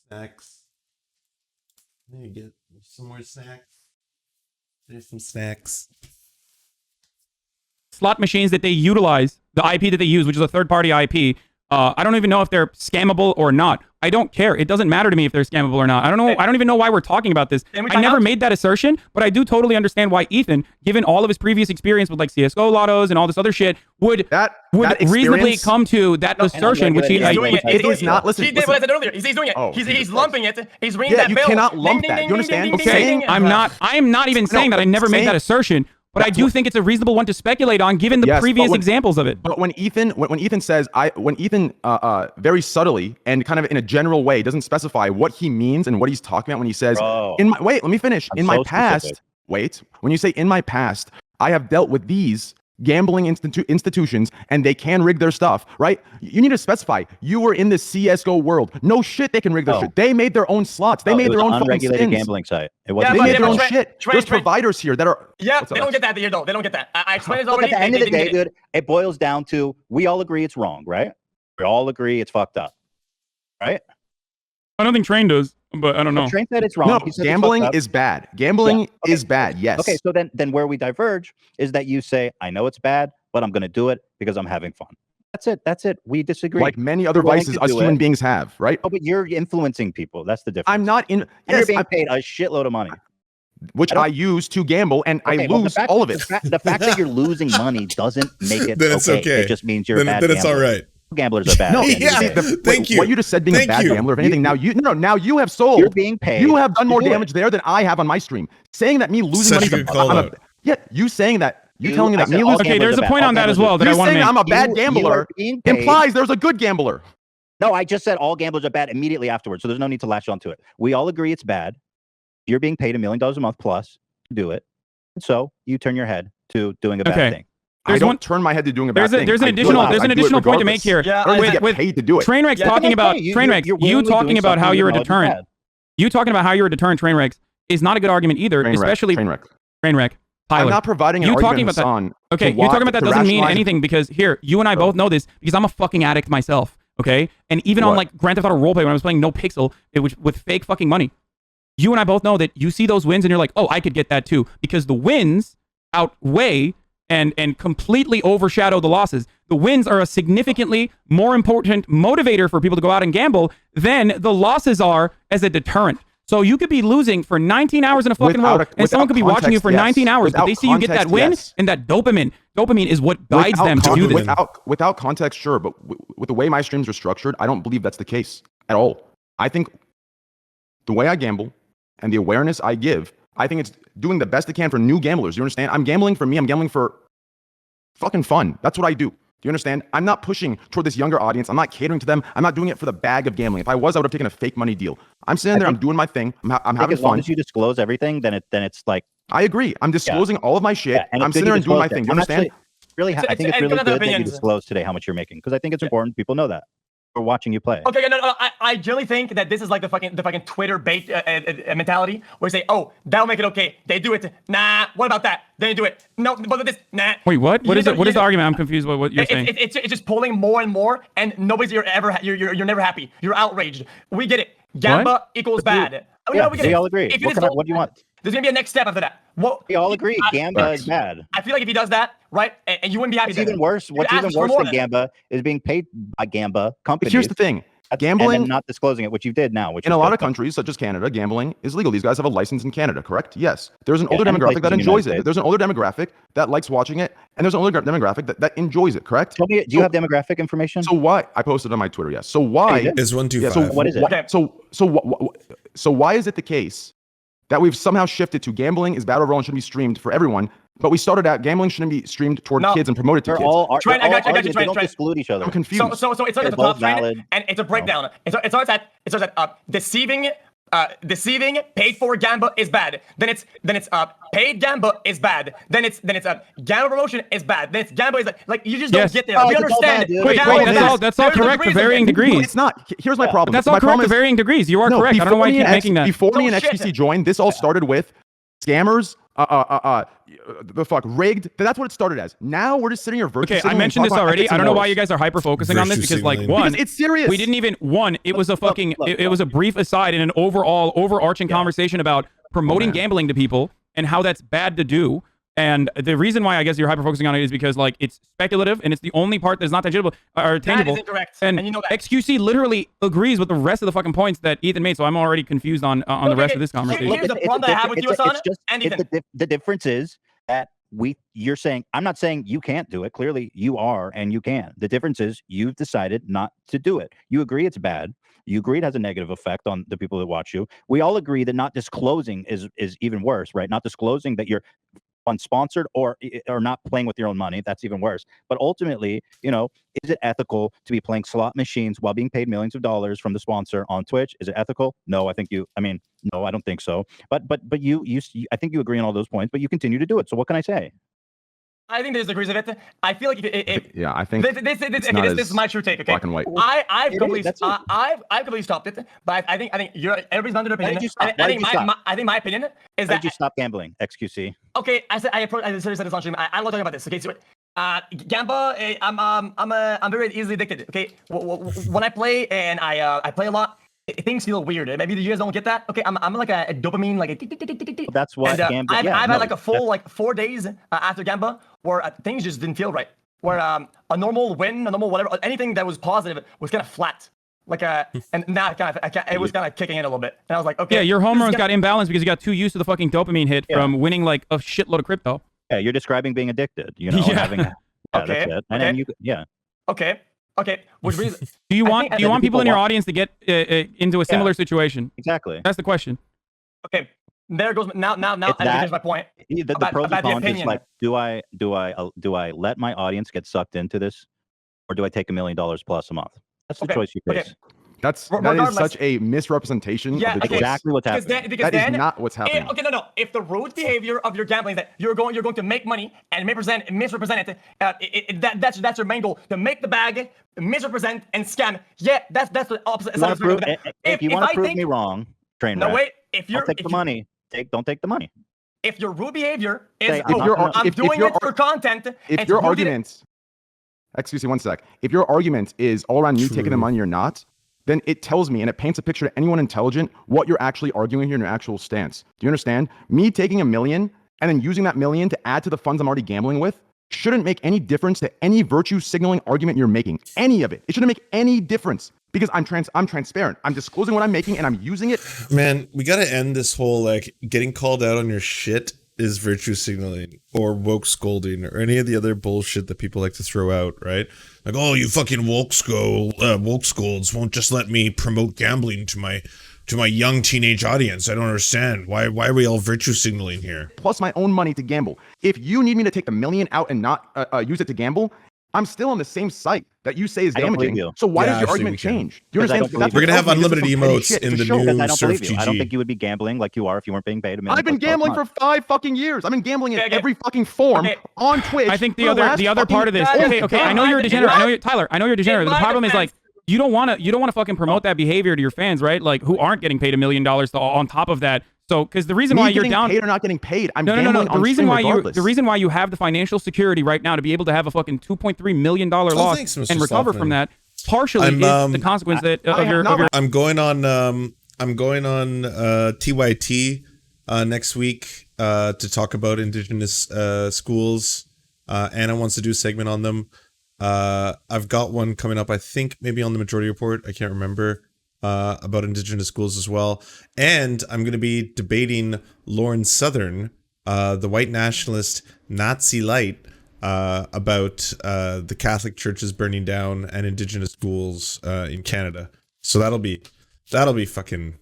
snacks. There you get some more snacks. There's some snacks. slot machines that they utilize, the IP that they use, which is a third-party IP. I don't even know if they're scammable or not. I don't care. It doesn't matter to me if they're scammable or not. I don't know. I don't even know why we're talking about this. I never made that assertion, but I do totally understand why Ethan, given all of his previous experience with like CS:GO lottos and all this other shit, would reasonably come to that assertion, which it is not. Listen, he did what I said earlier. He's doing it. He's lumping it. He's ringing that you bell. cannot lump that. You understand? Okay, I am not even saying that I never made that assertion. But I do think it's a reasonable one to speculate on, given the previous examples of it. But when Ethan says, when Ethan very subtly and kind of in a general way doesn't specify what he means and what he's talking about when he says, let me finish. In my past, when you say in my past, I have dealt with these gambling institutions and they can rig their stuff, right? You need to specify you were in the CS:GO world. No shit, they can rig their shit. They made their own slots. They made their own unregulated gambling site. It wasn't. They made their own shit. There's providers here that are. Yeah, they don't get that here though. They don't get that. I explained it Look, already. at the end of the day, dude, it boils down to we all agree it's wrong, right? We all agree it's fucked up, right? I don't think Train does, but I don't know. Train said it's wrong. No, gambling is bad. Gambling is bad. Yes. Okay, so then where we diverge is that you say, I know it's bad, but I'm going to do it because I'm having fun. That's it. We disagree. Like many other vices us human beings have, right? Oh, but you're influencing people. That's the difference. I'm not in. You're being paid a shitload of money, which I use to gamble, and I lose all of it. The fact that you're losing money doesn't make it then it's okay. It just means you're a bad then it's all gambler. right. Gamblers are bad. No, at the end of the day. Thank you. What you just said being a Thank bad you. gambler, if anything, now you have sold. You're being paid. You have done to more do it. damage there than I have on my stream. Saying that me losing Such money. a good call out. Yeah, you saying that. You telling me I that said me all losing. Okay, gamblers there's are a point bad. on that All as well that You I want to saying make. I'm a bad You gambler are being paid. implies there's a good gambler. No, I just said all gamblers are bad immediately afterwards, so there's no need to latch onto it. We all agree it's bad. You're being paid $1 million a month plus to do it, so you turn your head to doing a bad Okay. thing. I don't turn my head to doing a bad thing. There's an I do it additional loud. there's I an do it additional point to make regardless. here. Yeah, I don't I- get paid to do it. Trainwreck's Yeah, talking that's about funny. Trainwreck. You're You willingly talking doing about how something you're a you know is deterrent. bad. You talking about how you're a deterrent. Trainwrecks is not a good argument either, especially Trainwreck. Trainwreck. Tyler. I'm not providing an You argument, talking about that? Hasan, Okay, to you talking about that to doesn't mean rationalize- anything because here, you and I both know this because I'm a fucking addict myself. Okay, and even on What? like Grand Theft Auto roleplay when I was playing No Pixel, it was with fake fucking money. You and I both know that you see those wins and you're like, oh, I could get that too because the wins outweigh and completely overshadow the losses. The wins are a significantly more important motivator for people to go out and gamble than the losses are as a deterrent. So you could be losing for 19 hours in a fucking row, and someone could be watching you for 19 hours, but they see you get that win and that dopamine. Dopamine is what guides them to do this. Without context, sure, but with the way my streams are structured, I don't believe that's the case at all. I think the way I gamble and the awareness I give, I think it's doing the best it can for new gamblers. You understand? I'm gambling for me. I'm gambling for fucking fun. That's what I do. Do you understand? I'm not pushing toward this younger audience. I'm not catering to them. I'm not doing it for the bag of gambling. If I was, I would have taken a fake money deal. I'm sitting there. I'm doing my thing. I'm having As long fun. as you disclose everything, then it's like I agree. I'm disclosing all of my shit. yeah, and I'm it's good sitting there you and doing my disclose thing. it. You understand? Really, I think it's really good that you opinions. disclose today how much you're making because I think it's important people know that for watching you play. Okay, no, I generally think that this is like the fucking Twitter bait mentality where you say, oh, that'll make it okay. They do it. Nah, what about that? They do it. No, but this, nah. Wait, what? What is it? What is the argument? I'm confused with what you're saying. It's just pulling more and more, and nobody's you're never happy. You're outraged. We get it. Gamba equals bad. Yeah, we get we it. all agree. If you What do you want? There's gonna be a next step after that. What? We all agree. Gamba is bad. I feel like if he does that, right, and you wouldn't be happy. What's even worse? What's even worse than Gamba is being paid by Gamba companies. But here's the thing. Gambling, and then not disclosing it, which you did now. Which in a lot of countries, such as Canada, gambling is legal. These guys have a license in Canada, correct? Yes. There's an older demographic that enjoys it. There's an older demographic that likes watching it, and there's an older demographic that enjoys it, correct? Tell me, do you have demographic information? So why? I posted on my Twitter, yes. So why? Is 125. Yeah, so what is it? Okay. So why is it the case that we've somehow shifted to gambling is bad overall and shouldn't be streamed for everyone, but we started out gambling shouldn't be streamed toward kids and promoted to They're kids? all Trent, I got you, arguing. They Trent. don't exclude each other. I'm confused. So it's at the both top, Trent, valid. and it's a breakdown. It starts at deceiving paid for Gamba is bad. Then it's paid Gamba is bad. Then it's Gamba promotion is bad. Then it's Gamba is like you just don't get there. We it's all understand. bad, dude. Wait, Gamba is that's bad. all There's correct to degrees of varying it. degrees. It's not. Here's my problem. That's My all correct problem to is- varying degrees. You are No, correct. I don't know why you before keep me making that. Before me and Bullshit. XQC joined, this all started with scammers, the fuck rigged. That's what it started as. Now we're just sitting here virtually. Okay, I mentioned this already. I don't know why you guys are hyper focusing on this Virtue because, like, signaling. one, Because it's serious. we didn't even it was a fucking it was a brief aside in an overarching conversation about promoting gambling to people and how that's bad to do. And the reason why I guess you're hyper focusing on it is because like it's speculative and it's the only part that's not tangible or tangible. That is incorrect, And and you know that. XQC literally agrees with the rest of the fucking points that Ethan made. So I'm already confused on the rest of this conversation. Here's the problem that I have with you, Hasan, and Ethan. The difference is that you're saying, I'm not saying you can't do it. Clearly you are, and you can. The difference is you've decided not to do it. You agree it's bad. You agree it has a negative effect on the people that watch you. We all agree that not disclosing is even worse, right? Not disclosing that you're unsponsored or not playing with your own money. That's even worse. But ultimately, is it ethical to be playing slot machines while being paid millions of dollars from the sponsor on Twitch? Is it ethical? No, no, I don't think so. But you I think you agree on all those points, but you continue to do it. So what can I say? I think there's degrees of it. I feel like Yeah, I think this is my true take. Okay, black and white. I've completely That's it. I've completely stopped it. But I think everybody's under their Why opinion. did you stop? I think my opinion is Why that did you stop gambling, XQC? okay. I said this on stream. I'm not talking about this. Okay, so Gamba, I'm very easily addicted. Okay, when I play and I play a lot, things feel weird. Maybe you guys don't get that. Okay, I'm like a dopamine, like a. That's what Gamba. I've had like a full 4 days after Gamba where things just didn't feel right. Where a normal win, a normal whatever, anything that was positive was kind of flat. And now it was kind of kicking in a little bit. And I was like, okay. Yeah, your home runs got imbalanced because you got too used to the fucking dopamine hit from winning like a shitload of crypto. Yeah, you're describing being addicted. Yeah. Having. Yeah, Okay, that's it. And then okay. yeah. Okay. Okay. Which reason? Do you want people in your audience to get into a similar situation? Exactly. That's the question. Okay. There goes now. Here's my point. The pros and cons is like, do I let my audience get sucked into this, or do I take $1 million plus a month? That's the choice you face. That is such a misrepresentation of the choice. Exactly what's happening. That is not what's happening. No. If the root behavior of your gambling is that you're going to make money and misrepresent it, that's your main goal, to make the bag, misrepresent and scam. Yeah, that's the opposite. If you want to prove me wrong, Trainwreck, no wait. I'll take the money. Don't take the money. If your root behavior is I'm doing it for content, if your argument, excuse me, one sec. If your argument is all around you taking the money or not, then it tells me and it paints a picture to anyone intelligent what you're actually arguing here in your actual stance. Do you understand? Me taking $1 million and then using that $1 million to add to the funds I'm already gambling with shouldn't make any difference to any virtue signaling argument you're making. Any of it. It shouldn't make any difference because I'm transparent. I'm disclosing what I'm making and I'm using it. Man, we got to end this whole like getting called out on your shit is virtue signaling or woke scolding or any of the other bullshit that people like to throw out, right? Like, oh, you fucking woke scolds won't just let me promote gambling to my young teenage audience. I don't understand. Why are we all virtue signaling here? Plus my own money to gamble. If you need me to take the $1 million out and not use it to gamble, I'm still on the same site that you say is damaging. So why does your argument change? Do you understand? We're going to have unlimited emotes in the new Surf GG. I don't think you would be gambling like you are if you weren't being paid $1 million. I've been gambling for 5 fucking years. I've been gambling in every fucking form on Twitch. I think the other part of this. Okay. I know you're a degenerate. Tyler, I know you're a degenerate. The problem is like you don't want to fucking promote that behavior to your fans, right? Like who aren't getting paid $1 million on top of that. So, because the reason why you're down, paid or not getting paid, I'm no. The reason why you have the financial security right now to be able to have a fucking $2.3 million loss and recover from that, partially is the consequence of your. I'm going on TYT next week to talk about Indigenous schools. Anna wants to do a segment on them. I've got one coming up, I think maybe on the Majority Report. I can't remember. About Indigenous schools as well. And I'm going to be debating Lauren Southern, the white nationalist Nazi light, about the Catholic churches burning down and Indigenous schools in Canada. So that'll be fun.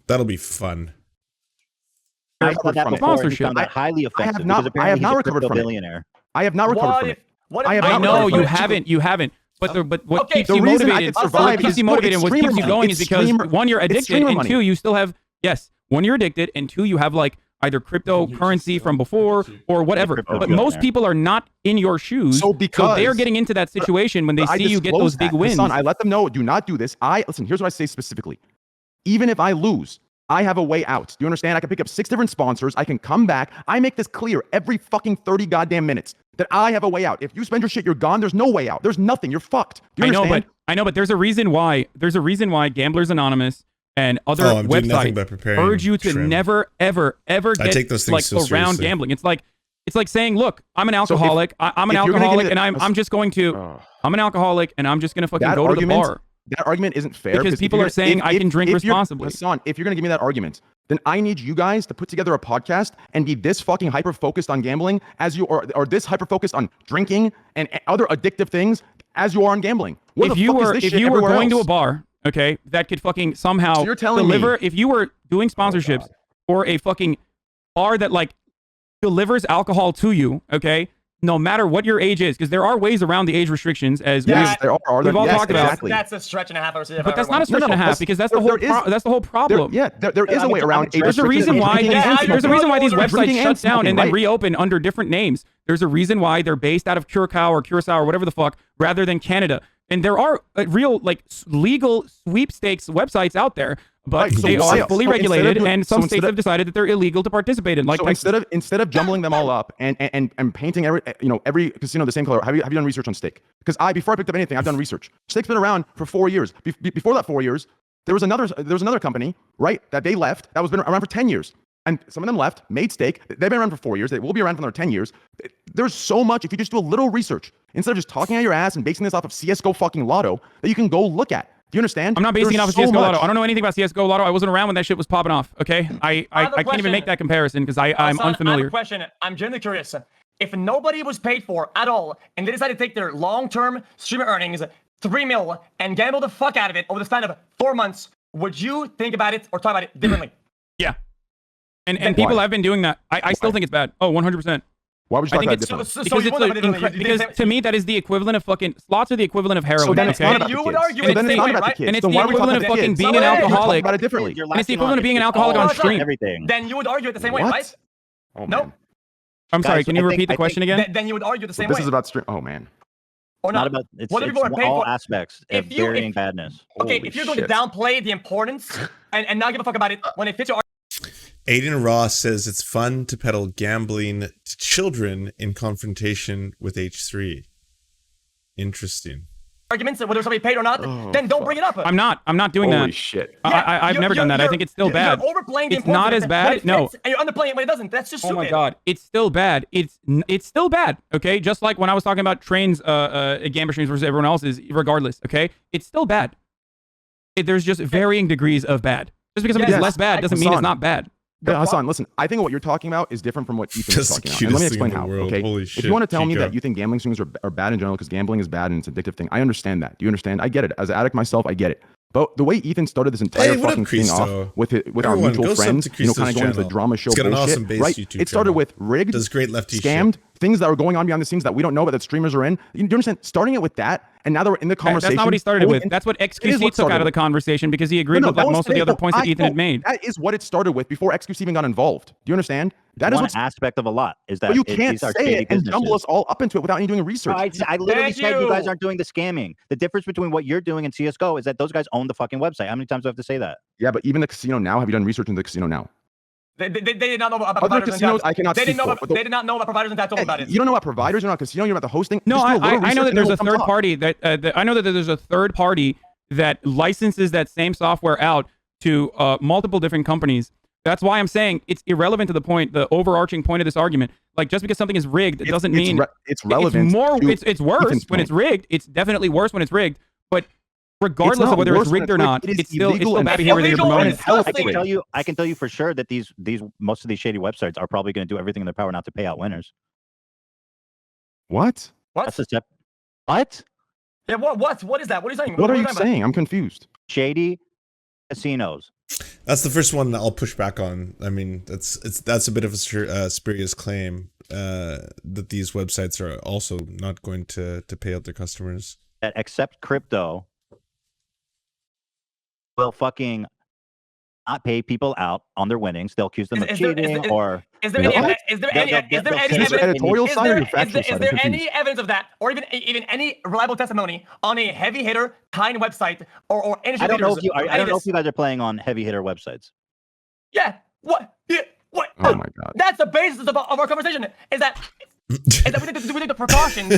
I saw that before and found that highly offensive. I have not recovered from it. I have not recovered from it. I know you haven't. But what keeps you motivated? What keeps you motivated and what keeps you going is because one, you're addicted, and two, you still have one, you're addicted, and two, you have like either cryptocurrency from before or whatever. But most people are not in your shoes, so they're getting into that situation when they see you get those big wins. Hasan, I let them know, do not do this. Listen. Here's what I say specifically: even if I lose, I have a way out. Do you understand? I can pick up 6 different sponsors. I can come back. I make this clear every fucking 30 goddamn minutes that I have a way out. If you spend your shit, you're gone. There's no way out. There's nothing. You're fucked. Do you understand? I know, but there's a reason why. There's a reason why Gamblers Anonymous and other websites urge you to never, ever get like around gambling. It's like saying, look, I'm an alcoholic. I'm an alcoholic, and I'm just going to. I'm an alcoholic, and I'm just going to fucking go to the bar. That argument isn't fair because people are saying I can drink responsibly. Hasan, if you're going to give me that argument, then I need you guys to put together a podcast and be this fucking hyper-focused on gambling as you are, or this hyper-focused on drinking and other addictive things as you are on gambling. If you were going to a bar, okay, that could fucking somehow deliver, if you were doing sponsorships for a fucking bar that like delivers alcohol to you, okay, no matter what your age is, because there are ways around the age restrictions, as we've all talked about. That's a stretch and a half. But that's not a stretch and a half, because that's the whole problem. There is a way around age restrictions. There's a reason why these websites shut down and then reopen under different names. There's a reason why they're based out of Curacao or whatever the fuck, rather than Canada. And there are real like legal sweepstakes websites out there, but they are fully regulated, and some states have decided that they're illegal to participate in. Like, so instead of jumbling them all up and painting every casino the same color, have you done research on Stake? Because before I picked up anything, I've done research. Stake's been around for 4 years. Before that 4 years, there was another company, right, that they left that was been around for 10 years. And some of them left, made Stake. They've been around for 4 years. They will be around for another 10 years. There's so much, if you just do a little research, instead of just talking out your ass and basing this off of CSGO fucking Lotto, that you can go look at. Do you understand? I'm not basing it off of CSGO Lotto. I don't know anything about CSGO Lotto. I wasn't around when that shit was popping off, okay? I can't even make that comparison because I'm unfamiliar. I have a question. I'm genuinely curious. If nobody was paid for at all, and they decided to take their long-term streamer earnings, 3 mil and gamble the fuck out of it over the span of 4 months, would you think about it or talk about it differently? Yeah. And people have been doing that. I still think it's bad. Oh, 100%. Why would you talk about it differently? Because to me, that is the equivalent of fucking slots are the equivalent of heroin. So then it's not about you the would kids. argue So it's then the it's not same about way, the kids. And it's So the why are we talking equivalent of about the fucking kids? being an alcoholic. About it differently. And it's the equivalent of being an alcoholic on stream. Everything. Then you would argue it the same way, What? right? Oh, No. man. I'm sorry, Guys, can you I repeat think- the question again? Then you would argue the So same this way. is about stream. Oh, man. Or Not not. about it's, What do people it's are paying all for? aspects of If you- varying if- badness. Okay, Holy if you're going to shit. downplay the importance and not give a fuck about it when it fits your Aiden Ross says it's fun to peddle gambling to children in confrontation with H3. Interesting. arguments, whether somebody paid or not, then don't bring it up. I'm not doing Holy that. shit. I've never done that. I think it's still bad. You're overplaying the It's not importance as of it when bad. it No. fits, and you're underplaying it when it doesn't. That's just Oh stupid. my god, it's still bad. It's still bad. Okay, just like when I was talking about Train's gambler streams versus everyone else's, regardless. Okay, it's still bad. There's just varying degrees of bad. Just because something's Yes. less bad doesn't mean it's Hasan. not bad. Yeah, Hassan, listen, I think what you're talking about is different from what Ethan is Just the talking about. And let me cutest thing explain in the how, world. okay? Holy If shit, you want to tell me Chico. that you think gambling streams are bad in general because gambling is bad and it's an addictive thing, I understand that. Do you understand? I get it. As an addict myself, I get it. But the way Ethan started this entire Hey, what up, fucking thing Cristo? off with our Everyone, mutual go sub friends, to kind of Cristo's going into the channel. drama show He's got an bullshit, awesome base right? YouTube It started channel. with rigged, Does great lefty scammed, shit. things that were going on behind the scenes that we don't know about that streamers are in. Do you understand? Starting it with that, and now that we're in the conversation. That's not what he started going with. in- That's what It is xQc what took started out of the with. conversation because he agreed with that was most of the today. other points that Ethan had made. That is what it started with before xQc even got involved. Do you understand? That is One what's. aspect of a lot is that But you it- can't these are say shady it and jumble businesses. us all up into it without any doing research. I literally Thank said you guys you. aren't doing the scamming. The difference between what you're doing and CSGO is that those guys own the fucking website. How many times do I have to say that? Yeah, but even the casino now, have you done research into the casino now? They did not know about Other providers and casinos, taps. I cannot They didn't speak know for, about. but the- They did not know about providers and taps. Told about it. You don't know about providers, you don't know about casino, you don't know about the hosting. No, Just do a I little know research that and there's then a we'll come third talk. party that I know that there's a third party that licenses that same software out to multiple different companies. That's why I'm saying it's irrelevant to the point, the overarching point of this argument. Like just because something is rigged, it doesn't mean it's relevant. It's more. to It's worse Ethan's when point. it's rigged. It's definitely worse when it's rigged. But regardless not of whether worse it's when rigged it's or not, rigged. It is it's still illegal and bad behavior that you're illegal promoting. and disgusting. I can tell you for sure that these most of these shady websites are probably going to do everything in their power not to pay out winners. What? What? That's a step. What? Yeah. What is that? What are you saying? What are you talking about? saying? I'm confused. Shady casinos. That's the first one I'll push back on. I mean, that's a bit of a spurious claim that these websites are also not going to pay out their customers. That accept crypto will fucking not pay people out on their winnings. They'll accuse them of cheating or. Is there No. any? Is there any? Is there any Is there evidence? editorial Is side or there, your is factual there, side? is I'm there confused. any evidence of that, or even any reliable testimony on a heavy hitter kind website or energy I don't know leaders if you. or I any don't of know this? if you guys are playing on heavy hitter websites. Yeah. What? Yeah. What? Oh my god. That's the basis of our conversation. Is that we take the precautions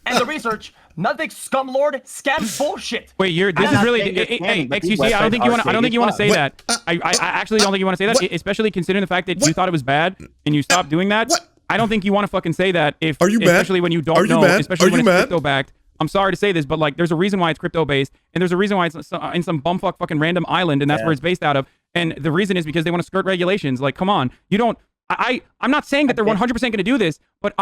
and the research, not the scumlord scam bullshit. Wait, this I'm is not really. saying you're Hey, scamming, but these XQC, I don't think websites you are want. I don't think you want to say shady. that. I actually don't think you want to say that, What? especially considering the fact that you thought it was bad and you stopped doing that. What? I don't think you want to fucking say that. Are you mad? Especially when you don't Are you know, mad? especially Are when you it's mad? crypto backed. I'm sorry to say this, but like, there's a reason why it's crypto based, and there's a reason why it's in some bumfuck fucking random island, and that's where it's based out of. And the reason is because they want to skirt regulations. Like, come on, you don't. I'm not saying that they're 100% going to do this, but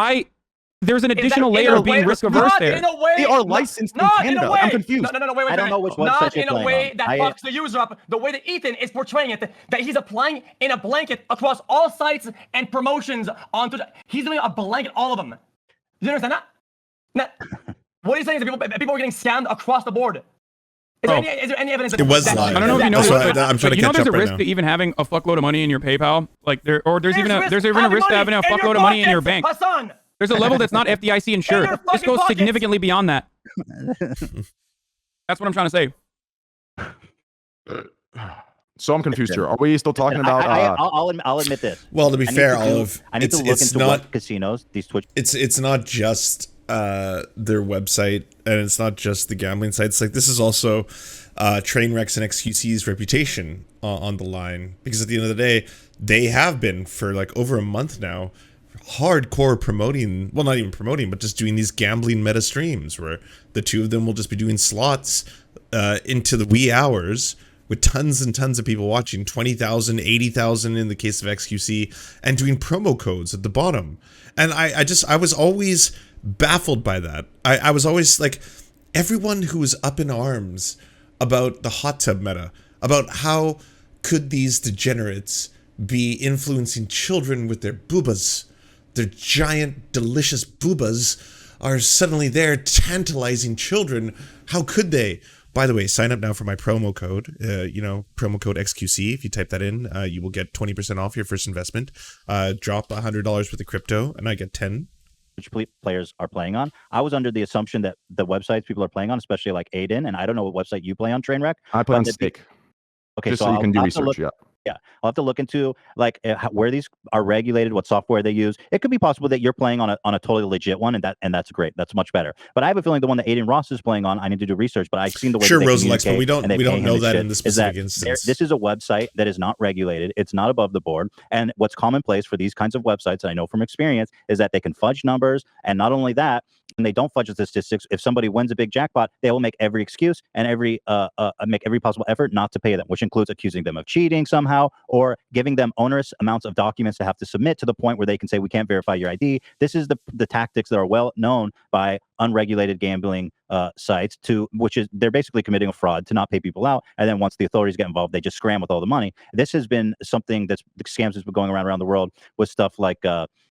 there's an additional layer of being risk averse there. In a way, They are licensed in not in Canada. a way. I'm confused. No, wait. I don't know which Not website you're in a playing way on. that fucks the user up. The way that Ethan is portraying it, that he's applying in a blanket across all sites and promotions onto. He's doing a blanket, all of them. You understand that? What he's saying is that people are getting scammed across the board. Is there any evidence? It was that, not. I don't know if you know That's this, why but I'm trying to you know catch there's up a right risk now. to even having a fuckload of money in your PayPal. Like there's even a having risk to having a money in fuckload of money in your pockets, bank. Hassan. There's a level that's not FDIC insured. your This fucking goes pockets. significantly beyond that. That's what I'm trying to say. So I'm confused here. Are we still talking about? I'll admit this. Well, to be I need fair, to do- Olive, I need to look it's into not what casinos these Twitch. it's not just their website, and it's not just the gambling sites. Like, this is also Trainwreck's and xQc's reputation on the line, because at the end of the day, they have been for like over a month now hardcore promoting, well, not even promoting, but just doing these gambling meta streams where the two of them will just be doing slots into the wee hours with tons and tons of people watching, 20,000, 80,000 in the case of xQc, and doing promo codes at the bottom. And I was always baffled by that. I was always like, everyone who was up in arms about the hot tub meta, about how could these degenerates be influencing children with their boobas, their giant, delicious boobas are suddenly there tantalizing children. How could they? By the way, sign up now for my promo code, promo code XQC. If you type that in, you will get 20% off your first investment. Drop $100 worth of crypto, and I get 10. Which players are playing on. I was under the assumption that the websites people are playing on, especially like Aiden, and I don't know what website you play on, Trainwreck. I play on Stake. Okay, just so you can do research, Yeah, I'll have to look into like where these are regulated, what software they use. It could be possible that you're playing on a totally legit one, and that's great. That's much better. But I have a feeling the one that Aiden Ross is playing on, I need to do research. But I've seen the way sure, that Rosalex, but we don't know that in the specific instance. This is a website that is not regulated. It's not above the board. And what's commonplace for these kinds of websites, and I know from experience, is that they can fudge numbers, and not only that. And they don't fudge the statistics. If somebody wins a big jackpot, they will make every excuse and make every possible effort not to pay them, which includes accusing them of cheating somehow or giving them onerous amounts of documents to have to submit to the point where they can say we can't verify your ID. This is the tactics that are well known by unregulated gambling sites, which is they're basically committing a fraud to not pay people out, and then once the authorities get involved, they just scram with all the money. This has been something the scams has been going around the world with stuff like.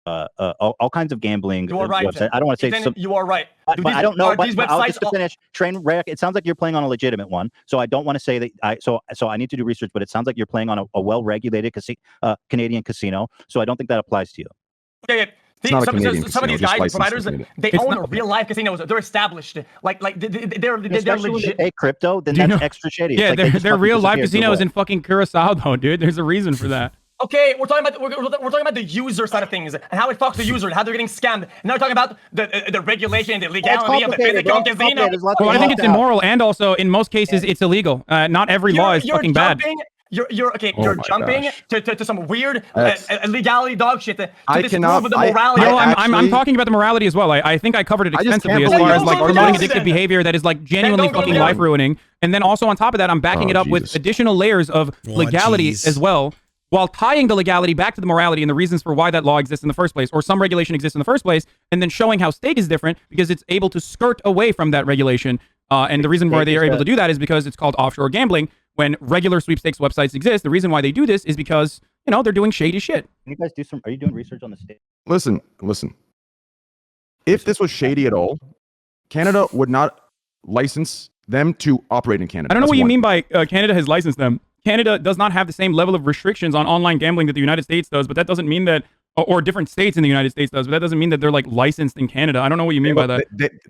All kinds of gambling websites. I don't want to say you are right. But I don't know. But I'll just to finish. Trainwreck. It sounds like you're playing on a legitimate one. So I don't want to say that. So I need to do research. But it sounds like you're playing on a well-regulated Canadian casino. So I don't think that applies to you. Yeah. Some of these guys, providers, they own real life casinos. They're established. They're legit. They crypto, then that's extra shady. Yeah, they're real life casinos in fucking Curacao, though, dude. There's a reason for that. Okay, we're talking about the user side of things and how it fucks the user and how they're getting scammed. And now we're talking about the regulation and the legality of the physical casino. Well, I think it's immoral, and also in most cases it's illegal. Not every law is fucking bad. You're jumping to some weird legality dog shit to disprove the morality. No, I'm talking about the morality as well. I think I covered it extensively as far as like promoting addictive behavior that is like genuinely fucking life ruining. And then also on top of that, I'm backing it up with additional layers of legality as well, while tying the legality back to the morality and the reasons for why that law exists in the first place, or some regulation exists in the first place, and then showing how Stake is different because it's able to skirt away from that regulation. And the reason why they are able to do that is because it's called offshore gambling. When regular sweepstakes websites exist, the reason why they do this is because, they're doing shady shit. Can you guys are you doing research on the state? Listen. If this was shady at all, Canada would not license them to operate in Canada. I don't know what you mean by Canada has licensed them. Canada does not have the same level of restrictions on online gambling that the United States does, but that doesn't mean that, or different states in the United States does, but that doesn't mean that they're like licensed in Canada. I don't know what you mean by that.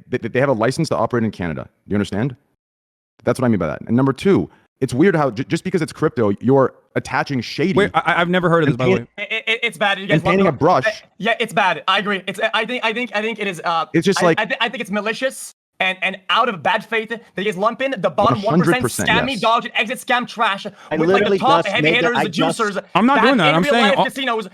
They have a license to operate in Canada. Do you understand? That's what I mean by that. And number two, it's weird how just because it's crypto, you're attaching shady. Wait, I've never heard of this, by the way. It's bad. You guys and painting a brush. Yeah, it's bad. I agree. I think it is. It's just I think it's malicious. And out of bad faith, they just lump in the bottom 1% scammy dodge and exit scam trash with like the top heavy hitters, the juicers. I'm not doing that. I'm saying casinos.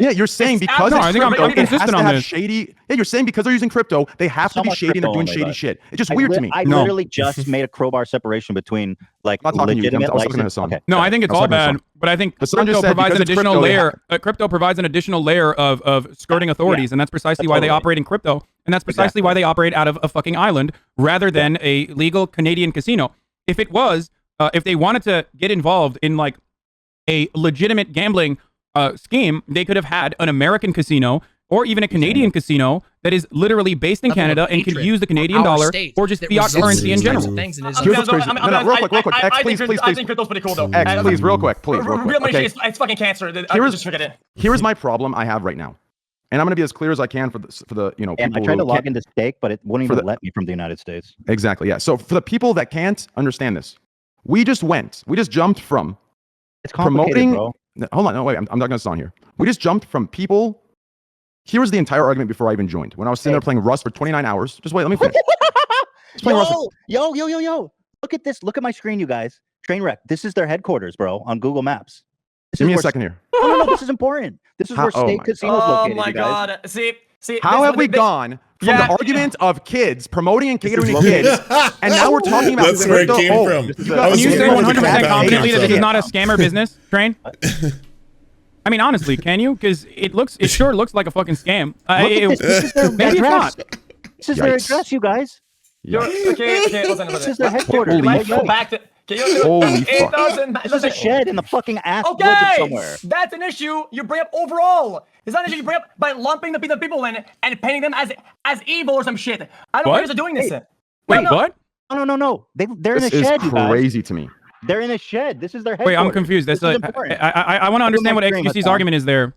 You're saying because I think I'm consistent on this. Shady. Yeah, you're saying because they're using crypto, they have to be shady and they're doing shady shit. It's just weird to me. I literally just made a crowbar separation between like legitimate license. No, I think it's all bad, but I think crypto provides an additional layer. Crypto provides an additional layer of skirting authorities, and that's precisely why they operate in crypto. And that's precisely why they operate out of a fucking island rather than a legal Canadian casino. If it was, if they wanted to get involved in like a legitimate gambling scheme, they could have had an American casino or even a Canadian casino that is literally based in Canada and could use the Canadian dollar or just fiat currency in general. Real quick. X, please. I think crypto's pretty cool though. X, please, real quick. Real money, it's fucking cancer. Just forget it. Here's my problem I have right now. And I'm going to be as clear as I can for the people I tried to log into Stake, but it wouldn't even let me from the United States. Exactly, yeah. So for the people that can't understand this, we just jumped from promoting. Bro. Hold on, no, wait, I'm not going to sound here. We just jumped from people. Here was the entire argument before I even joined. When I was sitting there playing Rust for 29 hours. Just wait, let me finish. Yo. Look at this. Look at my screen, you guys. Trainwreck. This is their headquarters, bro, on Google Maps. Give me a second here. No, this is important. This is where Stake Casino's located. Oh my god. See. How have we gone from the argument of kids promoting and catering to kids, and now we're talking about that's where it came from. Can you say 100% confidently that this is not a scammer business, Train? I mean, honestly, can you? Because it sure looks like a fucking scam. Maybe it's not. This is their address, you guys. Okay, listen. This is their headquarters. Holy Let's go fuck. back to. Holy It fuck. doesn't This is a shed in the fucking ass woods Okay, somewhere. that's an issue you bring up overall. It's not an issue you bring up by lumping the people in and painting them as evil or some shit. I don't know why you guys are doing this. Wait, what? No. They're in This a is shed, you guys. crazy to me. They're in a shed. This is their headquarters. Wait, I'm confused. That's This is a, important. I want to understand what Hasan. xQc's argument is there.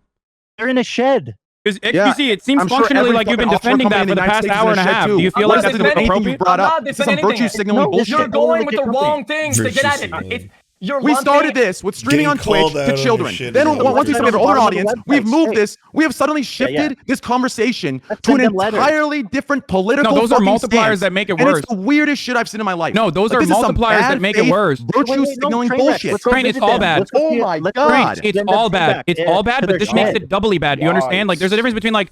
They're in a shed. Because xQc, it seems I'm sure functionally every like you've been fucking defending offshore that for the company in the past United hour and a States is half. shit, Do you too. feel I'm like not that's defending appropriate? anything you brought I'm up. not This is some defending virtue anything. signaling bullshit. You're going with the Company. wrong things to get at it. Virtue You're We lumping started it- this with streaming on Getting called Twitch out to on children. your shit Then is once we the started an bottom older of the audience, website. we've moved Hey. this. We have suddenly shifted this conversation Let's to an send them letters. entirely different political. No, those are fucking multipliers stance. that make it And worse. it's the weirdest shit I've seen in my life. No, those Like, are this is some multipliers that bad make it faith, worse. Virtue signaling bullshit. Train, it's all bad. Oh my God. It's all bad. It's all bad, but this makes it doubly bad. You understand? Like, there's a difference between like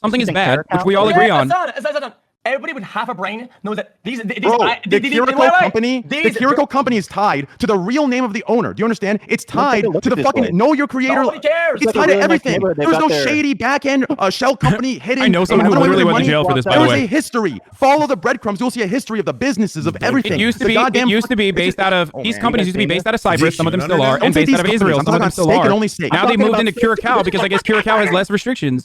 something is bad, which we all agree on. Hasan, everybody with half a brain knows that these Bro, the Kiriko company is tied to the real name of the owner. Do you understand? It's tied to the fucking know your creator. Nobody cares. It's Like a tied to really nice everything. neighborhood. They've There's no got their- shady back end shell company hidden. I know someone who running literally with went to money. jail for this, by the There is way. a history. Follow the breadcrumbs. You'll see a history of the businesses of everything. It used to The be. goddamn It used to be fucking- based out of Oh, these man. companies used to be based out of Cyprus. Some of them still are, Don't and say based these out of companies. Israel. I'm Some of talking them about still steak and are. only steak. Now I'm they talking moved about into Curacao because I guess Curacao has less restrictions.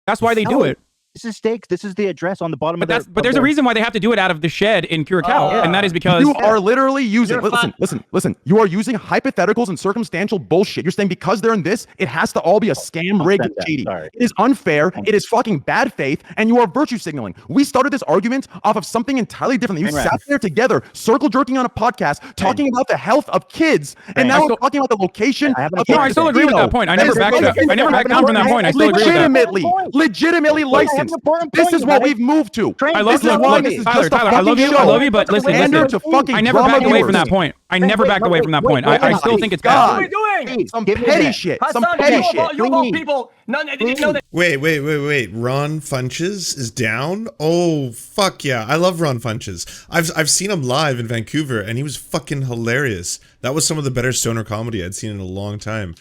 That's why they do it. This is steaks. This is the address on the bottom of But there's a reason why they have to do it out of the shed in Curacao, yeah. and that is because You are literally using, You're listen. You are using hypotheticals and circumstantial bullshit. You're saying because they're in this, it has to all be a scam, rigged, and shady. Sorry. It is unfair. It is fucking bad faith, and you are virtue signaling. We started this argument off of something entirely different. You Trainwreck. sat there together, circle jerking on a podcast, talking about the health of kids, and now we're talking about the location I have an of no, I still agree with that point. I never backed down. I never backed down from that point. I still agree with that. legitimately licensed. This is what we've moved to. I love This is why this is Tyler. just a Tyler, I love fucking you. I show. love you, but listen, Pander to fucking I never drama backed away from viewers. that point. I never backed away from that point. I still think it's God. bad. What are we doing? Some Give me petty that. shit. Hasan, Some petty shit. you of all people. No, that Wait. Ron Funches is down? Oh, fuck yeah. I love Ron Funches. I've seen him live in Vancouver, and he was fucking hilarious. That was some of the better stoner comedy I'd seen in a long time.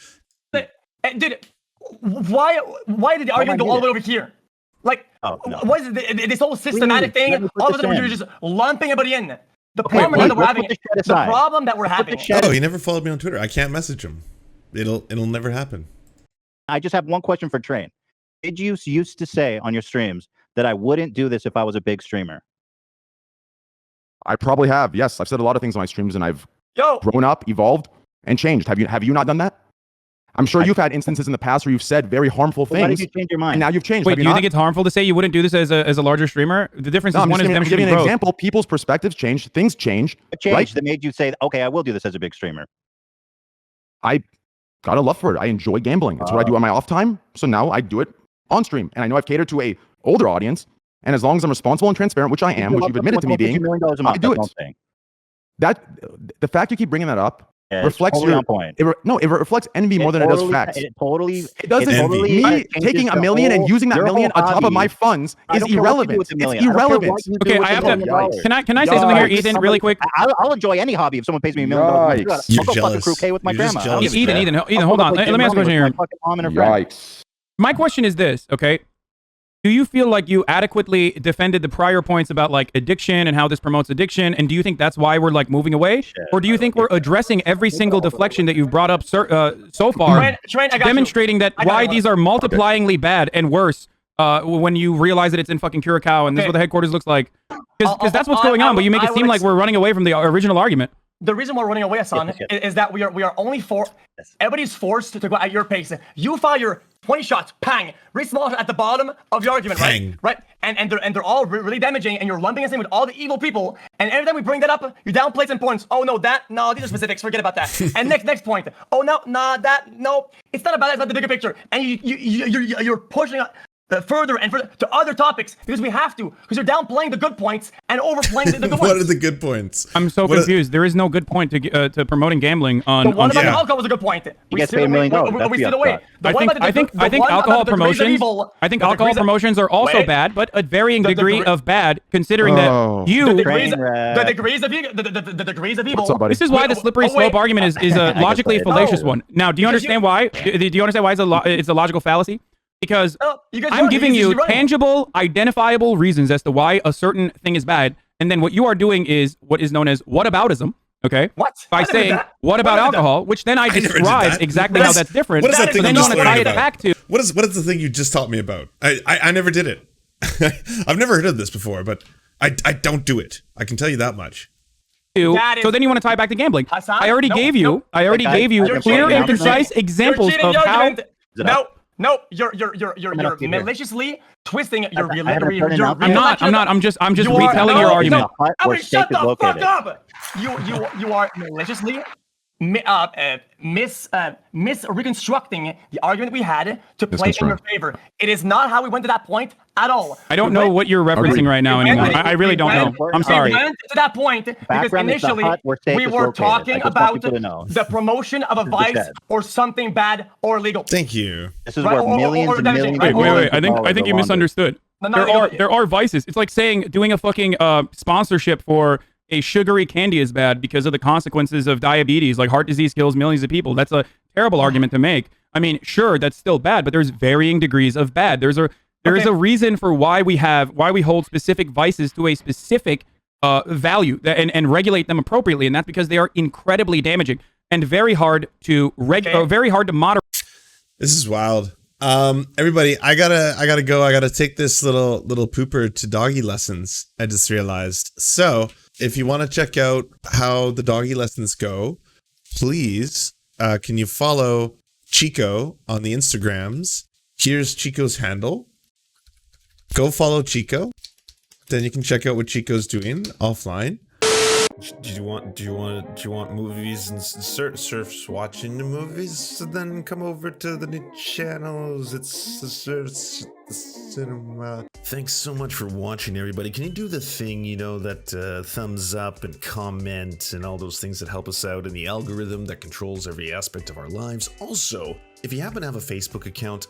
dude, why did the argument go all the way over here? Like, what is this whole systematic Let thing? me put All of a this sudden, in. you're just lumping everybody in. The Okay, problem wait, that we're let's having. put the shed The aside. problem that we're having. Oh, he never followed me on Twitter. I can't message him. It'll never happen. I just have one question for Train. Did you used to say on your streams that I wouldn't do this if I was a big streamer? I probably have. Yes, I've said a lot of things on my streams, and I've grown up, evolved, and changed. Have you not done that? I'm sure you've had instances in the past where you've said very harmful things. Why did you change your mind? And now you've changed. Wait, Have do you you not? think it's harmful to say you wouldn't do this as a larger streamer? The difference No, is I'm one just is giving demonstrating you an growth. example. People's perspectives change. Things change. What changed right? that made you say, okay, I will do this as a big streamer? I got a love for it. I enjoy gambling. It's what I do on my off time. So now I do it on stream. And I know I've catered to a older audience. And as long as I'm responsible and transparent, which I am, which you've admitted to me being, $1 million a month, I do that's it. what I'm saying. That the fact you keep bringing that up Yeah, reflects totally your on point. it reflects envy more than it does facts. It totally. It doesn't. It Me changes taking $1 million and using that $1 million on top of my funds is irrelevant. It's irrelevant. Okay, I have to. Can I say something here, Ethan, really quick? I'll enjoy any hobby if someone pays me $1 million. Yikes. I'll You're go fucking jealous. croquet with my You're just grandma. jealous. Ethan, hold on. Let me ask a question here. Yikes. My question is this, okay? Do you feel like you adequately defended the prior points about like addiction and how this promotes addiction? And do you think that's why we're like moving away? Or do you think we're addressing every single deflection that you've brought up so far, Train, I got demonstrating that I got why you. these are multiplyingly bad and worse when you realize that it's in fucking Curacao and this is what the headquarters looks like? Because that's what's going on, but you make it seem like we're running away from the original argument. The reason we're running away, Hasan, is that we are only everybody's forced to go at your pace. You fire your 20 shots, pang, really small at the bottom of your argument, Pang. right? And they're all really damaging, and you're lumping us in with all the evil people. And every time we bring that up, you downplay some points. Oh no, these are specifics. Forget about that. And next point. Oh no, it's not about that. It's not the bigger picture. And you're pushing further and further to other topics because we have to, because you're downplaying the good points and overplaying the good What points. are the good points? I'm so confused. There is no good point to promoting gambling on. The one about Yeah. the alcohol was a good point. You get paid $1 million. We see the way. I think alcohol promotions. I think alcohol promotions are also bad, but a varying degree of bad, considering that you. The degrees of evil. What's up, buddy? This is why the slippery slope argument is a logically fallacious one. Now, do you understand why? Do you understand why it's a logical fallacy? because You guys I'm run, giving just you run. tangible, identifiable reasons as to why a certain thing is bad, and then what you are doing is what is known as whataboutism. Okay. What? By I never did saying that. what about When did I do that? alcohol, which then I never did describe that. exactly What how is- that's different. what is that That thing is you But then you just want to learned tie it about? back to What is the thing you just taught me about? I never did it. I've never heard of this before, but I don't do it. I can tell you that much. That so is- then you want to tie it back to gambling. Hassan, I already no, gave you. no. I already Guys, gave you you're clear cheating. and concise examples You're cheating of the how. argument. Is it up? No, you're up here. maliciously twisting your I haven't heard enough. I'm not. I'm just You are- retelling no, your no, argument. The hut I where mean, steak shut is the fuck located. up! You are maliciously reconstructing the argument we had to play in your favor. It is not how we went to that point at all. I don't We know went- what you're referencing right now we went- anymore. I really don't know. we I'm sorry. We went to that point because Background is the initially hut where steak we is were located. I talking just want about people to know. the promotion of a the vice shed. or something bad or illegal. Thank you. This is Right, where or millions and damaging, millions right? and Wait. millions I of think dollars you are laundered. misunderstood. No, There are vices. It's like saying doing a fucking sponsorship for a sugary candy is bad because of the consequences of diabetes. Like heart disease kills millions of people. That's a terrible argument to make. I mean, sure, that's still bad, but there's varying degrees of bad. There is a reason for why we hold specific vices to a specific value and regulate them appropriately, and that's because they are incredibly damaging and very hard to very hard to moderate. This is wild. Everybody, I gotta go. I gotta take this little pooper to doggy lessons. I just realized. So if you want to check out how the doggy lessons go, please, can you follow Chico on the Instagrams? Here's Chico's handle. Go follow Chico. Then you can check out what Chico's doing offline. Do you want movies and Serfs watching the movies? So then come over to the new channels. It's the Serfs Cinema. Thanks so much for watching, everybody. Can you do the thing, that thumbs up and comment and all those things that help us out in the algorithm that controls every aspect of our lives? Also, if you happen to have a Facebook account,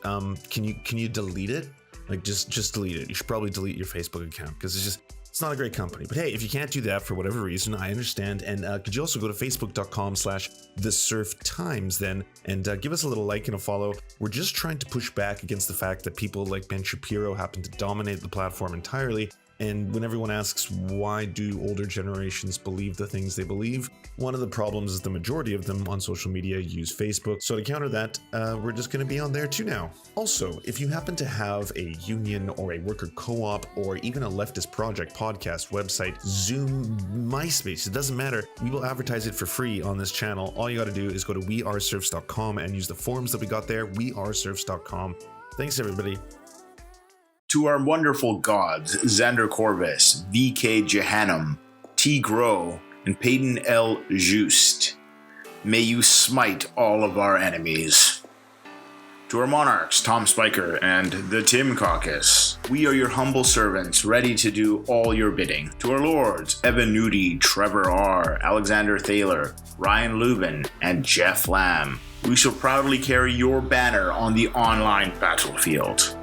can you delete it? Like just delete it. You should probably delete your Facebook account because it's not a great company. But hey, if you can't do that for whatever reason, I understand. And could you also go to facebook.com/thesurftimes then and give us a little like and a follow. We're just trying to push back against the fact that people like Ben Shapiro happen to dominate the platform entirely. And when everyone asks why do older generations believe the things they believe, one of the problems is the majority of them on social media use Facebook. So to counter that, we're just going to be on there too now. Also, if you happen to have a union or a worker co-op or even a leftist project, podcast, website, Zoom, MySpace, it doesn't matter. We will advertise it for free on this channel. All you got to do is go to weareserfs.com and use the forms that we got there, weareserfs.com. Thanks, everybody. To our wonderful gods, Xander Corvus, VK Jehannam, T. Grow, and Peyton L. Just, may you smite all of our enemies. To our monarchs, Tom Spiker and the Tim Caucus, we are your humble servants, ready to do all your bidding. To our lords, Evan Nudie, Trevor R., Alexander Thaler, Ryan Lubin, and Jeff Lamb, we shall proudly carry your banner on the online battlefield.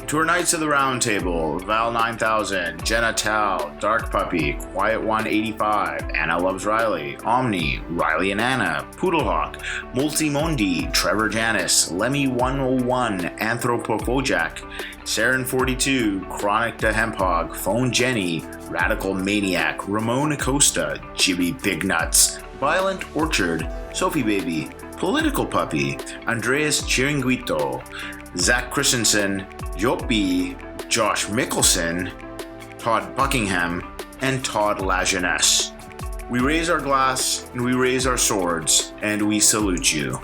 To our Knights of the Round Table, Val 9000, Jenna Tao, Dark Puppy, Quiet 185, Anna Loves Riley, Omni, Riley and Anna, Poodlehawk, Multimondi, Trevor Janis, Lemmy 101, Anthropophojack, Saren 42, Chronic the Hemphog, Phone Jenny, Radical Maniac, Ramon Acosta, Jimmy Big Nuts, Violent Orchard, Sophie Baby, Political Puppy, Andreas Chiringuito, Zach Christensen, Yopi, Josh Mickelson, Todd Buckingham, and Todd Lajeunesse. We raise our glass and we raise our swords and we salute you.